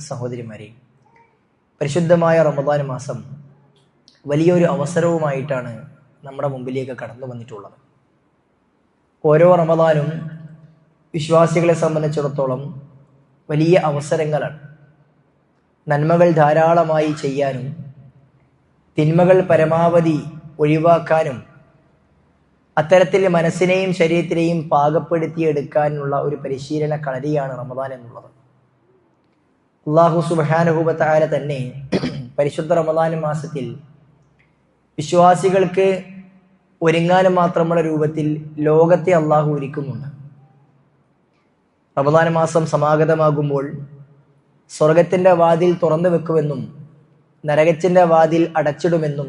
സഹോദരിമാരെ, പരിശുദ്ധമായ റമദാൻ മാസം വലിയൊരു അവസരവുമായിട്ടാണ് നമ്മുടെ മുമ്പിലേക്ക് കടന്നു വന്നിട്ടുള്ളത്. ഓരോ റമദാനും വിശ്വാസികളെ സംബന്ധിച്ചിടത്തോളം വലിയ അവസരങ്ങളാണ്. നന്മകൾ ധാരാളമായി ചെയ്യാനും തിന്മകൾ പരമാവധി ഒഴിവാക്കാനും അത്തരത്തിൽ മനസ്സിനെയും ശരീരത്തിനെയും പാകപ്പെടുത്തിയെടുക്കാനുള്ള ഒരു പരിശീലന കളരിയാണ് റമദാൻ എന്നുള്ളത്. അല്ലാഹു സുബ്ഹാനഹു വ തആല തന്നെ പരിശുദ്ധ റമദാൻ മാസത്തിൽ വിശ്വാസികൾക്ക് ഒരുങ്ങാനും മാത്രമുള്ള രൂപത്തിൽ ലോകത്തെ അല്ലാഹു ഒരുക്കുന്നുണ്ട്. റമദാൻ മാസം സമാഗതമാകുമ്പോൾ സ്വർഗത്തിന്റെ വാതിൽ തുറന്നു വെക്കുമെന്നും നരകത്തിന്റെ വാതിൽ അടച്ചിടുമെന്നും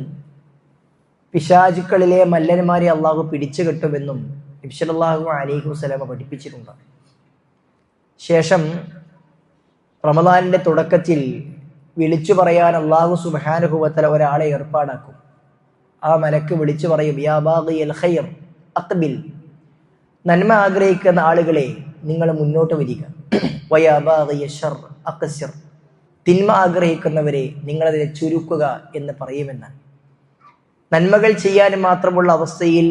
പിശാചുക്കളിലെ മല്ലന്മാരെ അള്ളാഹു പിടിച്ചു കെട്ടുമെന്നും നബി സല്ലല്ലാഹു അലൈഹി വസല്ലമ പഠിപ്പിച്ചിട്ടുണ്ട്. ശേഷം റമദാനിന്റെ തുടക്കത്തിൽ വിളിച്ചു പറയാൻ അള്ളാഹു സുബ്ഹാനഹു വ തആല ഒരാളെ ഏർപ്പാടാക്കും. ആ മലക്ക് വിളിച്ചു പറയും, യാ ബാഗിയൽ ഖൈർ അഖ്ബിൽ, നന്മ ആഗ്രഹിക്കുന്ന ആളുകളെ നിങ്ങൾ മുന്നോട്ട് വരിക. വയാ ബാഗിയ ശർ അഖ്സിർ, തിന്മ ആഗ്രഹിക്കുന്നവരെ നിങ്ങളതിനെ ചുരുക്കുക എന്ന് പറയുമെന്നാണ്. നന്മകൾ ചെയ്യാൻ മാത്രമുള്ള അവസ്ഥയിൽ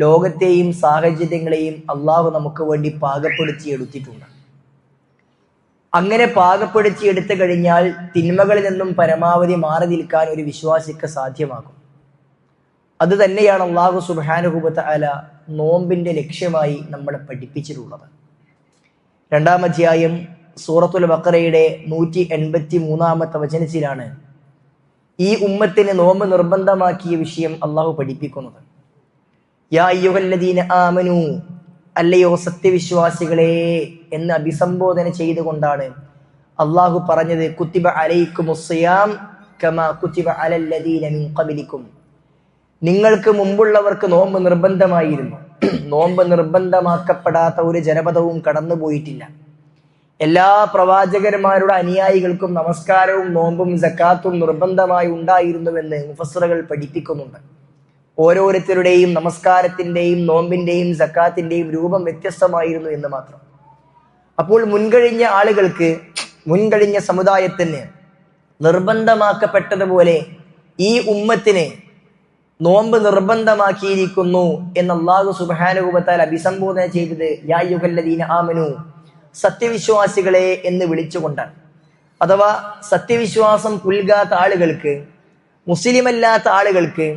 ലോകത്തെയും സാഹചര്യങ്ങളെയും അള്ളാഹു നമുക്ക് വേണ്ടി പാകപ്പെടുത്തിയെടുത്തിട്ടുണ്ട്. അങ്ങനെ പാകപ്പെടുത്തിയെടുത്തു കഴിഞ്ഞാൽ തിന്മകളിൽ നിന്നും പരമാവധി മാറി നിൽക്കാൻ ഒരു വിശ്വാസിക്ക് സാധ്യമാകും. അത് തന്നെയാണ് അല്ലാഹു സുബ്ഹാനഹു വ തആല നോമ്പിന്റെ ലക്ഷ്യമായി നമ്മളെ പഠിപ്പിച്ചിട്ടുള്ളത്. 2-ാം അധ്യായം സൂറത്തുൽ ബഖറയുടെ 183-ാമത്തെ വചനത്തിലാണ് ഈ ഉമ്മത്തിന് നോമ്പ് നിർബന്ധമാക്കിയ വിഷയം അള്ളാഹു പഠിപ്പിക്കുന്നത്. യാ അയ്യുഹല്ലദീന ആമനൂ, അല്ലയോ സത്യവിശ്വാസികളെ എന്ന് അഭിസംബോധന ചെയ്തുകൊണ്ടാണ് അള്ളാഹു പറഞ്ഞത്, കുത്തിബ അലൈക്കുമുസ്സിയാം കമാ കുത്തിബ അലല്ലദീന മിൻ ഖബ്ലിക്കും, നിങ്ങൾക്ക് മുമ്പുള്ളവർക്ക് നോമ്പ് നിർബന്ധമായിരുന്നു. നോമ്പ് നിർബന്ധമാക്കപ്പെടാത്ത ഒരു ജനപദവും കടന്നുപോയിട്ടില്ല. എല്ലാ പ്രവാചകന്മാരുടെ അനുയായികൾക്കും നമസ്കാരവും നോമ്പും സക്കാത്തും നിർബന്ധമായി ഉണ്ടായിരുന്നുവെന്ന് മുഫസ്സിറുകൾ പഠിപ്പിക്കുന്നുണ്ട്. ഓരോരുത്തരുടെയും നമസ്കാരത്തിന്റെയും നോമ്പിന്റെയും സക്കാത്തിന്റെയും രൂപം വ്യത്യസ്തമായിരുന്നു എന്ന് മാത്രം. അപ്പോൾ മുൻകഴിഞ്ഞ ആളുകൾക്ക്, മുൻകഴിഞ്ഞ സമുദായത്തിന് നിർബന്ധമാക്കപ്പെട്ടതുപോലെ ഈ ഉമ്മത്തിന് നോമ്പ് നിർബന്ധമാക്കിയിരിക്കുന്നു എന്ന് അല്ലാഹു സുബ്ഹാനഹു വ തആല അഭിസംബോധന ചെയ്തത് യാ അയ്യുഹല്ലദീന ആമനൂ, സത്യവിശ്വാസികളെ എന്ന് വിളിച്ചുകൊണ്ടാണ്. അഥവാ സത്യവിശ്വാസം പുൽകാത്ത ആളുകൾക്ക്, മുസ്ലിമല്ലാത്ത ആളുകൾക്ക്,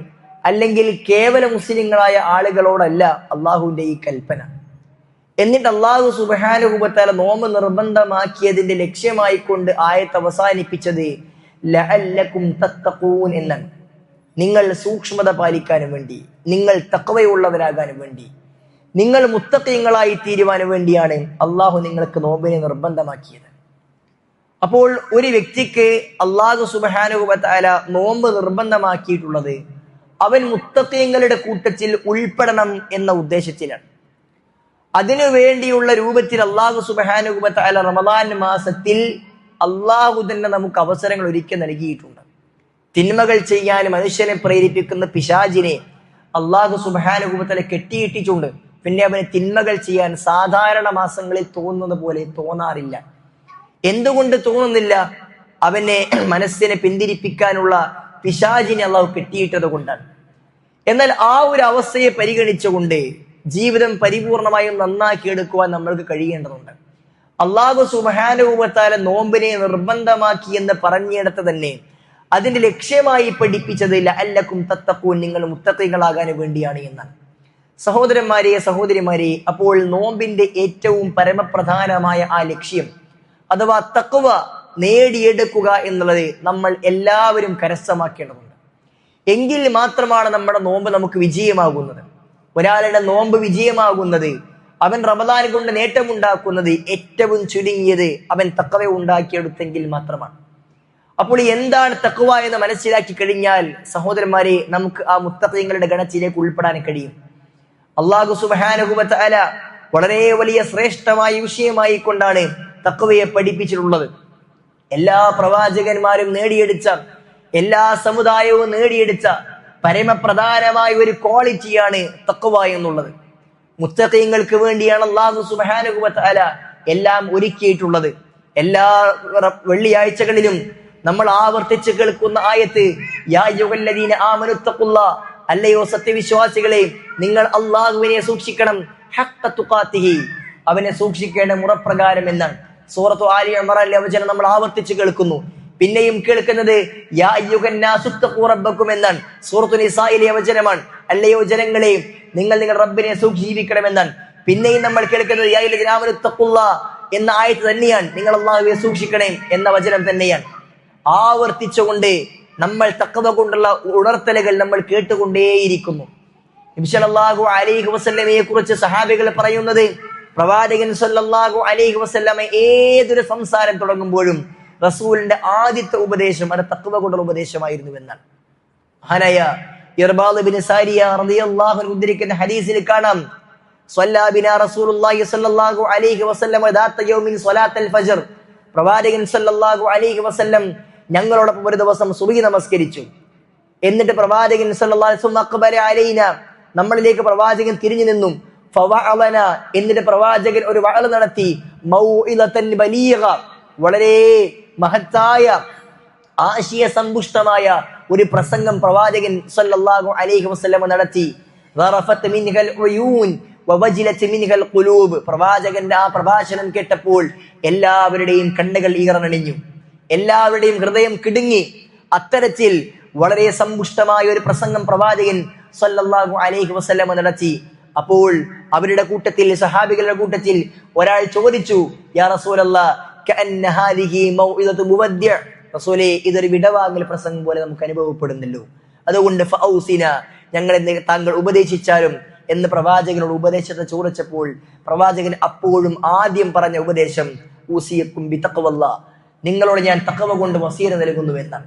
അല്ലെങ്കിൽ കേവല മുസ്ലിങ്ങളായ ആളുകളോടല്ല അള്ളാഹുവിന്റെ ഈ കൽപ്പന. എന്നിട്ട് അല്ലാഹു സുബ്ഹാനഹു വ തആല നോമ്പ് നിർബന്ധമാക്കിയതിന്റെ ലക്ഷ്യമായിക്കൊണ്ട് ആയത്ത് അവസാനിപ്പിച്ചത് ലഅല്ലക്കും തത്തഖൂൻ എന്നാണ്. നിങ്ങൾ സൂക്ഷ്മത പാലിക്കാനും വേണ്ടി, നിങ്ങൾ തഖ്വയുള്ളവരാകാനും വേണ്ടി, നിങ്ങൾ മുത്തഖീങ്ങളായി തീരുവാനും വേണ്ടിയാണ് അള്ളാഹു നിങ്ങൾക്ക് നോമ്പിനെ നിർബന്ധമാക്കിയത്. അപ്പോൾ ഒരു വ്യക്തിക്ക് അല്ലാഹു സുബ്ഹാനഹു വ തആല നോമ്പ് നിർബന്ധമാക്കിയിട്ടുള്ളത് അവൻ മുത്തഖീങ്ങളുടെ കൂട്ടത്തിൽ ഉൾപ്പെടണം എന്ന ഉദ്ദേശത്തിലാണ്. അതിനു വേണ്ടിയുള്ള രൂപത്തിൽ അല്ലാഹു സുബ്ഹാനഹു വ തആല റമദാൻ മാസത്തിൽ അള്ളാഹു തന്നെ നമുക്ക് അവസരങ്ങൾ ഒരുക്കി നൽകിയിട്ടുണ്ട്. തിന്മകൾ ചെയ്യാൻ മനുഷ്യനെ പ്രേരിപ്പിക്കുന്ന പിശാചിനെ അല്ലാഹു സുബ്ഹാനഹു വ തആല കെട്ടിയിട്ടിട്ടുണ്ട്. പിന്നെ അവന് തിന്മകൾ ചെയ്യാൻ സാധാരണ മാസങ്ങളിൽ തോന്നുന്നത് പോലെ തോന്നാറില്ല. എന്തുകൊണ്ട് തോന്നുന്നില്ല? അവനെ മനസ്സിനെ പിന്തിരിപ്പിക്കാനുള്ള പിശാചിനെ അള്ളാഹു കെട്ടിയിട്ടത് കൊണ്ടാണ്. എന്നാൽ ആ ഒരു അവസ്ഥയെ പരിഗണിച്ചുകൊണ്ട് ജീവിതം പരിപൂർണമായും നന്നാക്കിയെടുക്കുവാൻ നമ്മൾക്ക് കഴിയേണ്ടതുണ്ട്. അല്ലാഹു സുബ്ഹാനഹു വ തആല നോമ്പിനെ നിർബന്ധമാക്കി എന്ന് പറഞ്ഞിടത്ത് തന്നെ അതിന്റെ ലക്ഷ്യമായി പഠിപ്പിച്ചത് ലഅല്ലക്കും തത്തഖൂൻ, നിങ്ങൾ മുത്തഖീങ്ങളാകാൻ വേണ്ടിയാണ് എന്നാണ്. സഹോദരന്മാരെ, സഹോദരിമാരെ, അപ്പോൾ നോമ്പിന്റെ ഏറ്റവും പരമപ്രധാനമായ ആ ലക്ഷ്യം അഥവാ തഖ്വ നേടിയെടുക്കുക എന്നുള്ളത് നമ്മൾ എല്ലാവരും കരസ്ഥമാക്കേണ്ടതുണ്ട്. എങ്കിൽ മാത്രമാണ് നമ്മുടെ നോമ്പ് നമുക്ക് വിജയമാകുന്നത്. ഒരാളുടെ നോമ്പ് വിജയമാകുന്നത്, അവൻ റമദാൻ കൊണ്ട് നേട്ടമുണ്ടാക്കുന്നത് ഏറ്റവും ചുരുങ്ങിയത് അവൻ തഖ്വ ഉണ്ടാക്കിയെടുത്തെങ്കിൽ മാത്രമാണ്. അപ്പോൾ എന്താണ് തഖ്വ എന്ന് മനസ്സിലാക്കി കഴിഞ്ഞാൽ സഹോദരന്മാരെ, നമുക്ക് ആ മുത്തഖീങ്ങളുടെ ഗണത്തിലേക്ക് ഉൾപ്പെടാൻ കഴിയും. അല്ലാഹു സുബ്ഹാനഹു വ തആല വളരെ വലിയ ശ്രേഷ്ഠമായ വിഷയമായി കൊണ്ടാണ് തഖ്വയെ പഠിപ്പിച്ചിട്ടുള്ളത്. എല്ലാ പ്രവാചകന്മാരും നേടിയെടുത്ത, എല്ലാ സമുദായവും നേടിയെടുത്ത പരമപ്രധാനമായ ഒരു ക്വാളിറ്റിയാണ് തഖ്വ എന്നുള്ളത്. മുത്തഖീങ്ങൾക്ക് വേണ്ടിയാണ് അല്ലാഹു സുബ്ഹാനഹു വ തആല എല്ലാം ഒരുക്കിയിട്ടുള്ളത്. എല്ലാ വെള്ളിയാഴ്ചകളിലും നമ്മൾ ആവർത്തിച്ച് കേൾക്കുന്ന ആയത്ത് യാ അയ്യുഹല്ലദീന ആമനു തഖുല്ലാഹ്, അല്ലയോ സത്യവിശ്വാസികളെ നിങ്ങൾ അള്ളാഹുവിനെ സൂക്ഷിക്കണം, ഹഖ്ക തുഖാതിഹി, അവനെ സൂക്ഷിക്കേണ്ട മുറപ്രകാരം എന്നാണ്. സൂറത്തു ആലി ഇംറാനിലെ വചനം നമ്മൾ ആവർത്തിച്ച് കേൾക്കുന്നു. പിന്നെയും കേൾക്കുന്നത് യാ അയ്യുഹന്നാസു തഖൂ റബ്ബക്കും എന്നാണ്. സൂറത്തു നിസായിലെ വചനമാണ്, അല്ലയോ ജനങ്ങളെ നിങ്ങൾ നിങ്ങളുടെ റബ്ബിനെ സൂക്ഷിക്കണമെന്നാണ്. പിന്നെയും നമ്മൾ കേൾക്കുന്നത് യാ അയ്യുഹല്ലദീന ആമനു തഖുല്ലാഹ് എന്ന ആയത്ത് തന്നെയാണ്, നിങ്ങൾ അള്ളാഹുവിനെ സൂക്ഷിക്കണേ എന്ന വചനം തന്നെയാണ്. ആവർത്തിച്ചുകൊണ്ട് നമ്മൾ തഖ്വ കൊണ്ടുള്ള ഉണർത്തലുകൾ നമ്മൾ കേട്ടുകൊണ്ടേയിരിക്കുന്നു. നബി സല്ലല്ലാഹു അലൈഹി വസല്ലമയെ കുറിച്ച് സഹാബികൾ പറയുന്നത്, പ്രവാചകൻ സല്ലല്ലാഹു അലൈഹി വസല്ലമ ഏതൊരു സംസാരം തുടങ്ങുമ്പോഴും റസൂലിന്റെ ആദ്യത്തെ ഉപദേശം അത് തഖ്വ കൊണ്ടുള്ള ഉപദേശമായിരുന്നു എന്നാണ്. മഹാനായ ഇർബാദ് ബിൻ സാരിയ റളിയല്ലാഹു അൻഹു ഉദ്ധരിക്കുന്ന ഹദീസിൽ കാണാം, സ്വല്ലാ ബിനാ റസൂലുള്ളാഹി സ്വല്ലല്ലാഹു അലൈഹി വസല്ലമ ദാത്ത യൗമിൻ സ്വലാത്തൽ ഫജ്ർ, പ്രവാചകൻ സല്ലല്ലാഹു അലൈഹി വസല്ലം ഞങ്ങളോടൊപ്പം ഒരു ദിവസം സുബഹി നമസ്കരിച്ചു. എന്നിട്ട് പ്രവാചകൻ സല്ലല്ലാഹു അലൈഹി വസല്ലം അഖ്ബല അലൈന, നമ്മളിലേക്ക് പ്രവാചകൻ തിരിഞ്ഞു നിന്നു. ഫവഅലന, എന്നിട്ട് പ്രവാചകൻ ഒരു വഅൽ നടത്തി. മൗഇലതൻ ബലീഗ, വളരെ മഹത്തായ ആശയ സമ്പുഷ്ടമായ ഒരു പ്രസംഗം പ്രവാചകൻ സല്ലല്ലാഹു അലൈഹി വസല്ലം നടത്തി. ളറഫത് മിൻഹൽ ഉയൂൻ വവജിലത് മിൻഹൽ ഖുലൂബ്, പ്രവാചകന്റെ ആ പ്രഭാഷണം കേട്ടപ്പോൾ എല്ലാവരുടെയും കണ്ണുകൾ ഈറനണിഞ്ഞു, എല്ലാവരുടെയും ഹൃദയം കിടുങ്ങി. അത്തരത്തിൽ വളരെ സമ്പുഷ്ടമായ ഒരു പ്രസംഗം പ്രവാചകൻ സല്ലല്ലാഹു അലൈഹി വസല്ലം നടത്തി. അപ്പോൾ അവരുടെ കൂട്ടത്തിൽ, സഹാബികളുടെ കൂട്ടത്തിൽ ഒരാൾ ചോദിച്ചു, യാ റസൂലല്ലാഹ് കഅന്ന ഹാദിഹി മൗഇദതു മുവദ്ദിഅ, റസൂലേ ഇതൊരു വിടവാങ്ങൽ പ്രസംഗം പോലെ നമുക്ക് അനുഭവപ്പെടുന്നല്ലോ, അതുകൊണ്ട് ഫഔസിന, ഞങ്ങളെ താങ്കൾ ഉപദേശിച്ചാലും എന്ന് പ്രവാചകനോട് ഉപദേശത്തെ ചോദിച്ചപ്പോൾ പ്രവാചകൻ അപ്പോഴും ആദ്യം പറഞ്ഞ ഉപദേശം ഊസിയക്കും ബിതഖ്വല്ലാഹ്, നിങ്ങളോട് ഞാൻ തഖ്വ കൊണ്ട് വസീയത്ത് നൽകുന്നു എന്നാണ്.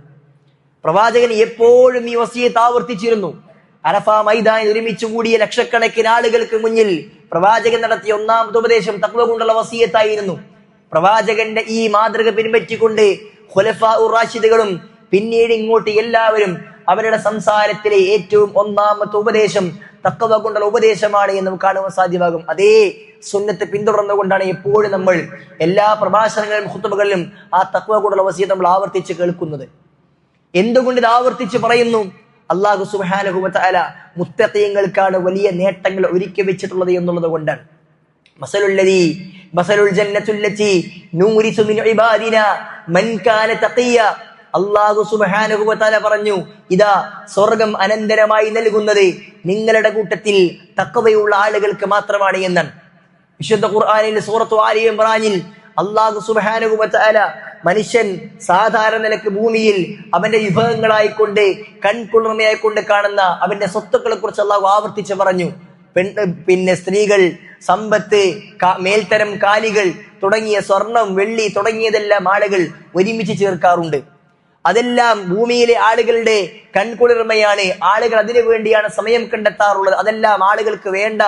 പ്രവാചകൻ എപ്പോഴും ഈ വസീയത്ത് ആവർത്തിച്ചിരുന്നു. അറഫ മൈതാനിൽ ഒരുമിച്ച് കൂടിയ ലക്ഷക്കണക്കിന് ആളുകൾക്ക് മുന്നിൽ പ്രവാചകൻ നടത്തിയ ഒന്നാമത്തെ ഉപദേശം തഖ്വ കൊണ്ടുള്ള വസീയത്തായിരുന്നു. പ്രവാചകന്റെ ഈ മാതൃക പിൻപറ്റിക്കൊണ്ട് ഖുലഫാഉർ റാഷിദുകളും പിന്നീട് ഇങ്ങോട്ട് എല്ലാവരും അവരുടെ സംസാരത്തിലെ ഏറ്റവും ഒന്നാമത്തെ ഉപദേശം തഖ്വ കൊണ്ടുള്ള ഉപദേശമാണ് എന്ന് നമുക്ക് കാണുവാൻ സാധ്യമാകും. അതേ സുന്നത്ത് പിന്തുടർന്നുകൊണ്ടാണ് എപ്പോഴും നമ്മൾ എല്ലാ പ്രഭാഷണങ്ങളിലും ഖുതുബകളിലും ആ തഖ്വ കൊണ്ടുള്ള വസീയത്ത് നമ്മൾ ആവർത്തിച്ച് കേൾക്കുന്നത്. എന്തുകൊണ്ട് ഇത് ആവർത്തിച്ച് പറയുന്നു? അല്ലാഹു സുബ്ഹാനഹു വ തആല മുത്തഖീങ്ങൾക്കാണ് വലിയ നേട്ടങ്ങൾ ഒരുക്കി വെച്ചിട്ടുള്ളത് എന്നുള്ളത് കൊണ്ടാണ്. മസലുൽ ജന്നത്തുല്ലതി നൂരിസു മിൻ ഇബാദിനാ മൻ കാന തഖിയ, അല്ലാഹു സുബ്ഹാനഹു വ തആല പറഞ്ഞു, ഇതാ സ്വർഗം അനന്തരമായി നൽകുന്നത് നിങ്ങളുടെ കൂട്ടത്തിൽ തഖ്വയുള്ള ആളുകൾക്ക് മാത്രമാണ് എന്നാണ്. വിശുദ്ധ ഖുർആനിൽ സൂറത്തു ആലി ഇംറാനിൽ അല്ലാഹു സുബ്ഹാനഹു വ തആല മനുഷ്യൻ സാധാരണ നിലക്ക് ഭൂമിയിൽ അവന്റെ വിഭവങ്ങളായിക്കൊണ്ട് കൺകുളിർമയായിക്കൊണ്ട് കാണുന്ന അവന്റെ സ്വത്തുക്കളെ കുറിച്ച് അല്ലാഹു ആവർത്തിച്ച് പറഞ്ഞു. പിന്നെ സ്ത്രീകൾ, സമ്പത്ത്, മേൽത്തരം കാലികൾ തുടങ്ങിയ സ്വർണം, വെള്ളി തുടങ്ങിയതെല്ലാം ആളുകൾ ഒരുമിച്ച് ചേർക്കാറുണ്ട്. അതെല്ലാം ഭൂമിയിലെ ആളുകളുടെ കൺകുളിർമയാണ്. ആളുകൾ അതിനു വേണ്ടിയാണ് സമയം കണ്ടെത്താറുള്ളത്. അതെല്ലാം ആളുകൾക്ക് വേണ്ട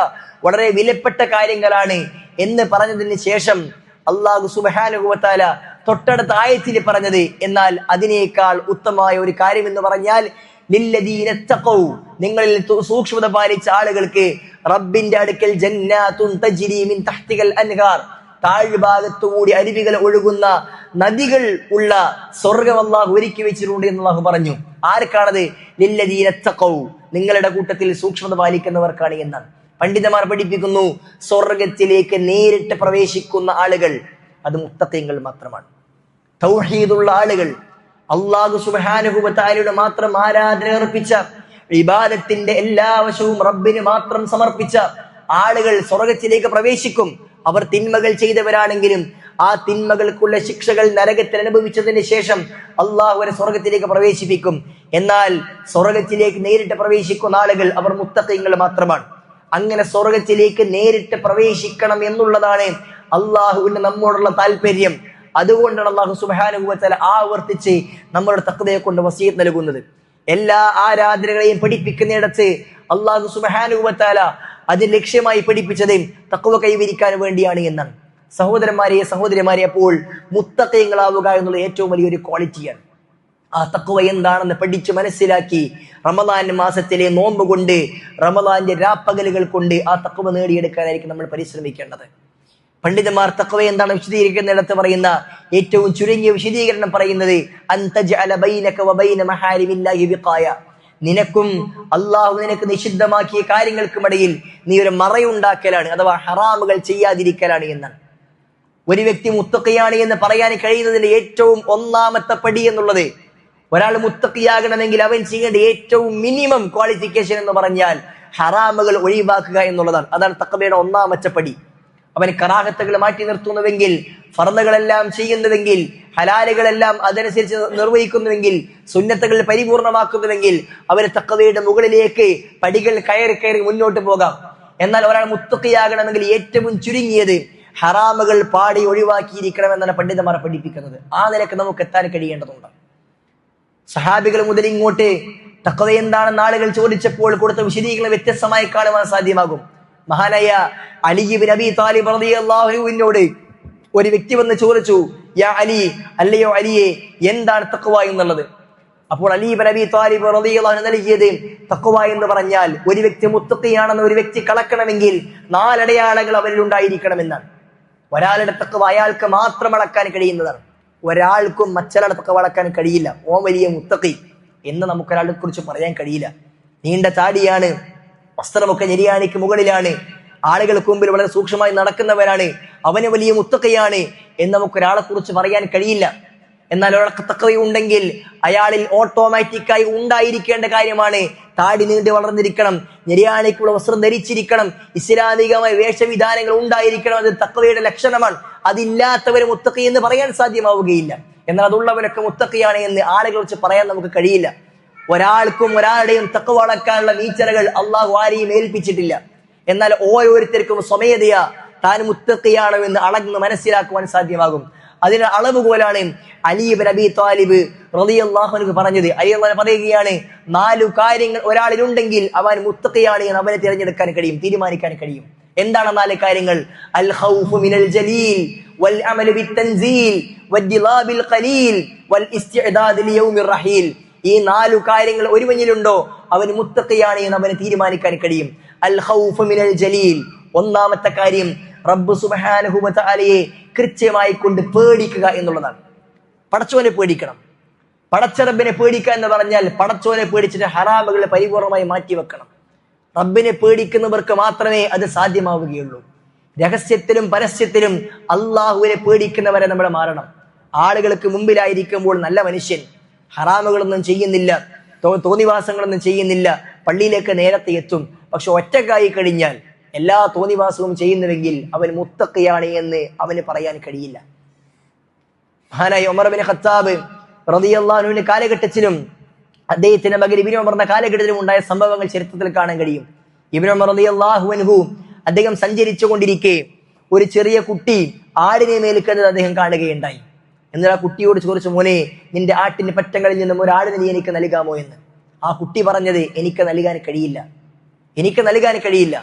വളരെ വിലപ്പെട്ട കാര്യങ്ങളാണ് എന്ന് പറഞ്ഞതിന് ശേഷം അല്ലാഹു സുബ്ഹാനഹു വ തആല തൊട്ടടുത്ത ആയത്തിൽ പറഞ്ഞത്, എന്നാൽ അതിനേക്കാൾ ഉത്തമമായ ഒരു കാര്യം എന്ന് പറഞ്ഞാൽ ലില്ലദീന തഖൗ, നിങ്ങളിൽ സൂക്ഷ്മത പാലിച്ച ആളുകൾക്ക് റബ്ബിന്റെ അടുക്കൽ ജന്നാത്തുൻ തജ്രി മിൻ തഹ്തിഹൽ അൻഹാർ, താഴ്ഭാഗത്തുകൂടി അരുവികൾ ഒഴുകുന്ന നദികൾ ഉള്ള സ്വർഗ്ഗം അല്ലാഹു ഒരുക്കി വെച്ചിട്ടുണ്ട് എന്ന് അല്ലാഹു പറഞ്ഞു. ആർക്കാണത്? ലില്ലദീന തഖൗ, നിങ്ങളുടെ കൂട്ടത്തിൽ സൂക്ഷ്മത പാലിക്കുന്നവർക്കാണ് എന്നാണ്. പണ്ഡിതന്മാർ പഠിപ്പിക്കുന്നു, സ്വർഗത്തിലേക്ക് നേരിട്ട് പ്രവേശിക്കുന്ന ആളുകൾ അത് മുത്തഖീങ്ങൾ മാത്രമാണ്. തൗഹീദുള്ള ആളുകൾ, അല്ലാഹു സുബ്ഹാനഹു വ തആലയുടെ മാത്രം ആരാധന അർപ്പിച്ച, ഇബാദത്തിന്റെ എല്ലാ വശവും റബ്ബിന് മാത്രം സമർപ്പിച്ച ആളുകൾ സ്വർഗത്തിലേക്ക് പ്രവേശിക്കും. അവർ തിന്മകൾ ചെയ്തവരാണെങ്കിലും ആ തിന്മകൾക്കുള്ള ശിക്ഷകൾ നരകത്തിൽ അനുഭവിച്ചതിന് ശേഷം അല്ലാഹു അവരെ സ്വർഗത്തിലേക്ക് പ്രവേശിപ്പിക്കും. എന്നാൽ സ്വർഗത്തിലേക്ക് നേരിട്ട് പ്രവേശിക്കുന്ന ആളുകൾ അവർ മുത്തഖീങ്ങൾ മാത്രമാണ്. അങ്ങനെ സ്വർഗത്തിലേക്ക് നേരിട്ട് പ്രവേശിക്കണം എന്നുള്ളതാണ് അള്ളാഹുവിന്റെ നമ്മോടുള്ള താല്പര്യം. അതുകൊണ്ടാണ് അല്ലാഹു സുബ്ഹാനഹു വ തആല ആവർത്തിച്ച് നമ്മളുടെ തഖ്വയെ കൊണ്ട് വസീയത്ത് നൽകുന്നത്. എല്ലാ ആരാധനകളെയും പഠിപ്പിക്കുന്നിടത്ത് അല്ലാഹു സുബ്ഹാനഹു വ തആല അതിന് ലക്ഷ്യമായി പഠിപ്പിച്ചത് തഖ്വ കൈവരിക്കാൻ വേണ്ടിയാണ് എന്നാണ്. സഹോദരന്മാരെ, അപ്പോൾ മുത്തഖീങ്ങളാവുക എന്നുള്ളത് ഏറ്റവും വലിയൊരു ക്വാളിറ്റിയാണ്. ആ തഖ്വ എന്താണെന്ന് പഠിച്ച് മനസ്സിലാക്കി റമദാൻ മാസത്തിലെ നോമ്പ് കൊണ്ട്, റമദാന്റെ രാപ്പകലുകൾ കൊണ്ട് ആ തഖ്വ നേടിയെടുക്കാനായിരിക്കും നമ്മൾ പരിശ്രമിക്കേണ്ടത്. പണ്ഡിതന്മാർ തഖ്വ എന്താണ് വിശദീകരിക്കുന്നിടത്ത് പറയുന്ന ഏറ്റവും ചുരുങ്ങിയ വിശദീകരണം പറയുന്നത് അൻതജഅല ബൈനക വബൈന മഹാരിമില്ലാഹി വിഖായ, നിനക്കും അള്ളാഹു നിനക്ക് നിഷിദ്ധമാക്കിയ കാര്യങ്ങൾക്കുമിടയിൽ നീ ഒരു മറയുണ്ടാക്കലാണ്, അഥവാ ഹറാമുകൾ ചെയ്യാതിരിക്കലാണ് എന്നാണ്. ഒരു വ്യക്തി മുത്തഖിയാണ് എന്ന് പറയാൻ കഴിയുന്നതിന്റെ ഏറ്റവും ഒന്നാമത്തെ പടി എന്നുള്ളത്, ഒരാൾ മുത്തഖിയാകണമെങ്കിൽ അവൻ ചെയ്യേണ്ട ഏറ്റവും മിനിമം ക്വാളിഫിക്കേഷൻ എന്ന് പറഞ്ഞാൽ ഹറാമുകൾ ഒഴിവാക്കുക എന്നുള്ളതാണ്. അതാണ് തഖ്വയുടെ ഒന്നാമത്തെ പടി. അവൻ കറാഹത്തുകൾ മാറ്റി നിർത്തുന്നുവെങ്കിൽ, ഫർദുകളെല്ലാം ചെയ്യുന്നുവെങ്കിൽ, ഹലാലുകളെല്ലാം അതനുസരിച്ച് നിർവഹിക്കുന്നുവെങ്കിൽ, സുന്നത്തുകൾ പരിപൂർണമാക്കുന്നുവെങ്കിൽ അവന് തഖ്വയുടെ മുകളിലേക്ക് പടികൾ കയറി കയറി മുന്നോട്ട് പോകാം. എന്നാൽ ഒരാൾ മുത്തഖിയാകണമെങ്കിൽ ഏറ്റവും ചുരുങ്ങിയത് ഹറാമുകൾ പാടി ഒഴിവാക്കിയിരിക്കണമെന്നാണ് പണ്ഡിതന്മാർ പഠിപ്പിക്കുന്നത്. ആ നിലക്ക് നമുക്ക് എത്താൻ കഴിയേണ്ടതുണ്ട്. സഹാബികൾ മുതൽ ഇങ്ങോട്ട് തഖ്വ എന്താണെന്ന് ആളുകൾ ചോദിച്ചപ്പോൾ കൊടുത്ത വിശദീകരണം വ്യത്യസ്തമായി കാണുവാൻ സാധ്യമാകും. മഹാനായ അലി ഇബ്നു അബീ താലിബ് റളിയല്ലാഹു അൻഹുവിനോട് ഒരു വ്യക്തി വന്ന് ചോദിച്ചു, യാ അലി, അല്ലയോ അലിയെ, എന്താണ് തഖ്വ എന്നുള്ളത്? അപ്പോൾ അലി ഇബ്നു അബീ താലിബ് റളിയല്ലാഹു അൻഹു നൽകിയത് തഖ്വ എന്ന് പറഞ്ഞാൽ ഒരു വ്യക്തി മുത്തഖിയാണെന്ന് ഒരു വ്യക്തി കളക്കണമെങ്കിൽ 4 അടയാളങ്ങൾ അവരിൽ ഉണ്ടായിരിക്കണമെന്നാണ്. ഒരാളുടെ തഖ്വ അയാൾക്ക് മാത്രം അളക്കാൻ കഴിയുന്നതാണ്. ഒരാൾക്കും മറ്റൊരാളുടെ തഖ്വ അളക്കാൻ കഴിയില്ല. ഓ വലിയ മുത്തഖി എന്ന് നമുക്കൊരാളെ കുറിച്ച് പറയാൻ കഴിയില്ല. നീണ്ട താടിയാണ്, വസ്ത്രമൊക്കെ ഞെരിയാണിക്ക് മുകളിലാണ്, ആളുകൾക്ക് മുമ്പിൽ വളരെ സൂക്ഷ്മമായി നടക്കുന്നവരാണ്, അവന് വലിയ മുത്തഖിയാണ് എന്ന് നമുക്കൊരാളെ കുറിച്ച് പറയാൻ കഴിയില്ല. എന്നാൽ ഒരാൾക്ക് തഖ്വ ഉണ്ടെങ്കിൽ അയാളിൽ ഓട്ടോമാറ്റിക്കായി ഉണ്ടായിരിക്കേണ്ട കാര്യമാണ് താടി നീണ്ടി വളർന്നിരിക്കണം, ഞെരിയാണിക്കുള്ള വസ്ത്രം ധരിച്ചിരിക്കണം, ഇസ്ലാമികമായ വേഷവിധാനങ്ങൾ ഉണ്ടായിരിക്കണം. അത് തഖ്വയുടെ ലക്ഷണമാണ്. അതില്ലാത്തവര് മുത്തഖി എന്ന് പറയാൻ സാധ്യമാവുകയില്ല. എന്നാൽ അതുള്ളവരൊക്കെ മുത്തഖിയാണ് എന്ന് ആളുകളെ കുറിച്ച് പറയാൻ നമുക്ക് കഴിയില്ല. ഒരാൾക്കും ഒരാളുടെയും തഖ്വ അളക്കാനുള്ള നീച്ചറകൾ അള്ളാഹു ആരെയും ഏൽപ്പിച്ചിട്ടില്ല. എന്നാൽ ഓരോരുത്തർക്കും സ്വമേധയാ താൻ മുത്തഖിയാണോ എന്ന് അളന്ന് മനസ്സിലാക്കുവാൻ സാധ്യമാകും. അതിന് അളവുകോലാണ് അലി ഇബ്നു അബീ താലിബ് റളിയല്ലാഹു അൻഹു പറഞ്ഞത്. അലി പറയുകയാണ്, 4 കാര്യങ്ങൾ ഒരാളിലുണ്ടെങ്കിൽ അവൻ മുത്തഖിയാണ് എന്ന് അവനെ തിരഞ്ഞെടുക്കാൻ കഴിയും, തീരുമാനിക്കാൻ കഴിയും. എന്താണ് 4 കാര്യങ്ങൾ? അൽ ഖൗഫു മിനൽ ജലീൽ വൽ അമലു ബിത്തൻസീൽ വദ്ദിലാബിൽ ഖലീൽ വൽ ഇസ്തിഅദാദ് ലിയൗമിർ റഹീൽ. ഈ 4 കാര്യങ്ങൾ ഒരുവനിലുണ്ടോ അവൻ മുത്തഖിയാണ് എന്ന് അവന് തീരുമാനിക്കാൻ കഴിയും. അൽ ഖൗഫു മിനൽ ജലീൽ, ഒന്നാമത്തെ കാര്യം റബ്ബ് സുബ്ഹാനഹു വ തആലയെ കൃത്യമായി കൊണ്ട് പേടിക്കുക എന്നുള്ളതാണ്. പടച്ചോനെ പേടിക്കണം. പടച്ച റബ്ബിനെ പേടിക്കുക എന്ന് പറഞ്ഞാൽ പടച്ചോനെ പേടിച്ചിട്ട് ഹറാമുകളെ പരിപൂർണമായി മാറ്റിവെക്കണം. റബ്ബിനെ പേടിക്കുന്നവർക്ക് മാത്രമേ അത് സാധ്യമാവുകയുള്ളൂ. രഹസ്യത്തിലും പരസ്യത്തിലും അള്ളാഹുവിനെ പേടിക്കുന്നവരെ നമ്മൾ മാറണം. ആളുകൾക്ക് മുമ്പിലായിരിക്കുമ്പോൾ നല്ല മനുഷ്യൻ, ഹറാമുകളൊന്നും ചെയ്യുന്നില്ല, തോന്നിവാസങ്ങളൊന്നും ചെയ്യുന്നില്ല, പള്ളിയിലേക്ക് നേരത്തെ എത്തും. പക്ഷെ ഒറ്റക്കായി കഴിഞ്ഞാൽ എല്ലാ തോന്നിവാസവും ചെയ്യുന്നുവെങ്കിൽ അവൻ മുത്തഖിയാണ് എന്ന് അവന് പറയാൻ കഴിയില്ല. മഹാനായ ഉമർ ഇബ്നു ഖത്താബ് റളിയല്ലാഹു അൻഹുവിന്റെ കാലഘട്ടത്തിലും അദ്ദേഹത്തിന്റെ മകൻ ഇബ്നു ഉമറിന്റെ കാലഘട്ടത്തിലും ഉണ്ടായ സംഭവങ്ങൾ ചരിത്രത്തിൽ കാണാൻ കഴിയും. ഇബ്നു ഉമർ റളിയല്ലാഹു അൻഹു അദ്ദേഹം സഞ്ചരിച്ചു കൊണ്ടിരിക്കെ ഒരു ചെറിയ കുട്ടി ആടിനെ മേൽക്കുന്നത് അദ്ദേഹം കാണുകയുണ്ടായി. എന്നാൽ ആ കുട്ടിയോട് ചോദിച്ചു, മോനെ, നിന്റെ ആട്ടിന്റെ പറ്റങ്ങളിൽ നിന്നും ഒരു ആടിനെ നീ എനിക്ക് നൽകാമോ എന്ന്. ആ കുട്ടി പറഞ്ഞത്, എനിക്ക് നൽകാൻ കഴിയില്ല, എനിക്ക് നൽകാൻ കഴിയില്ല.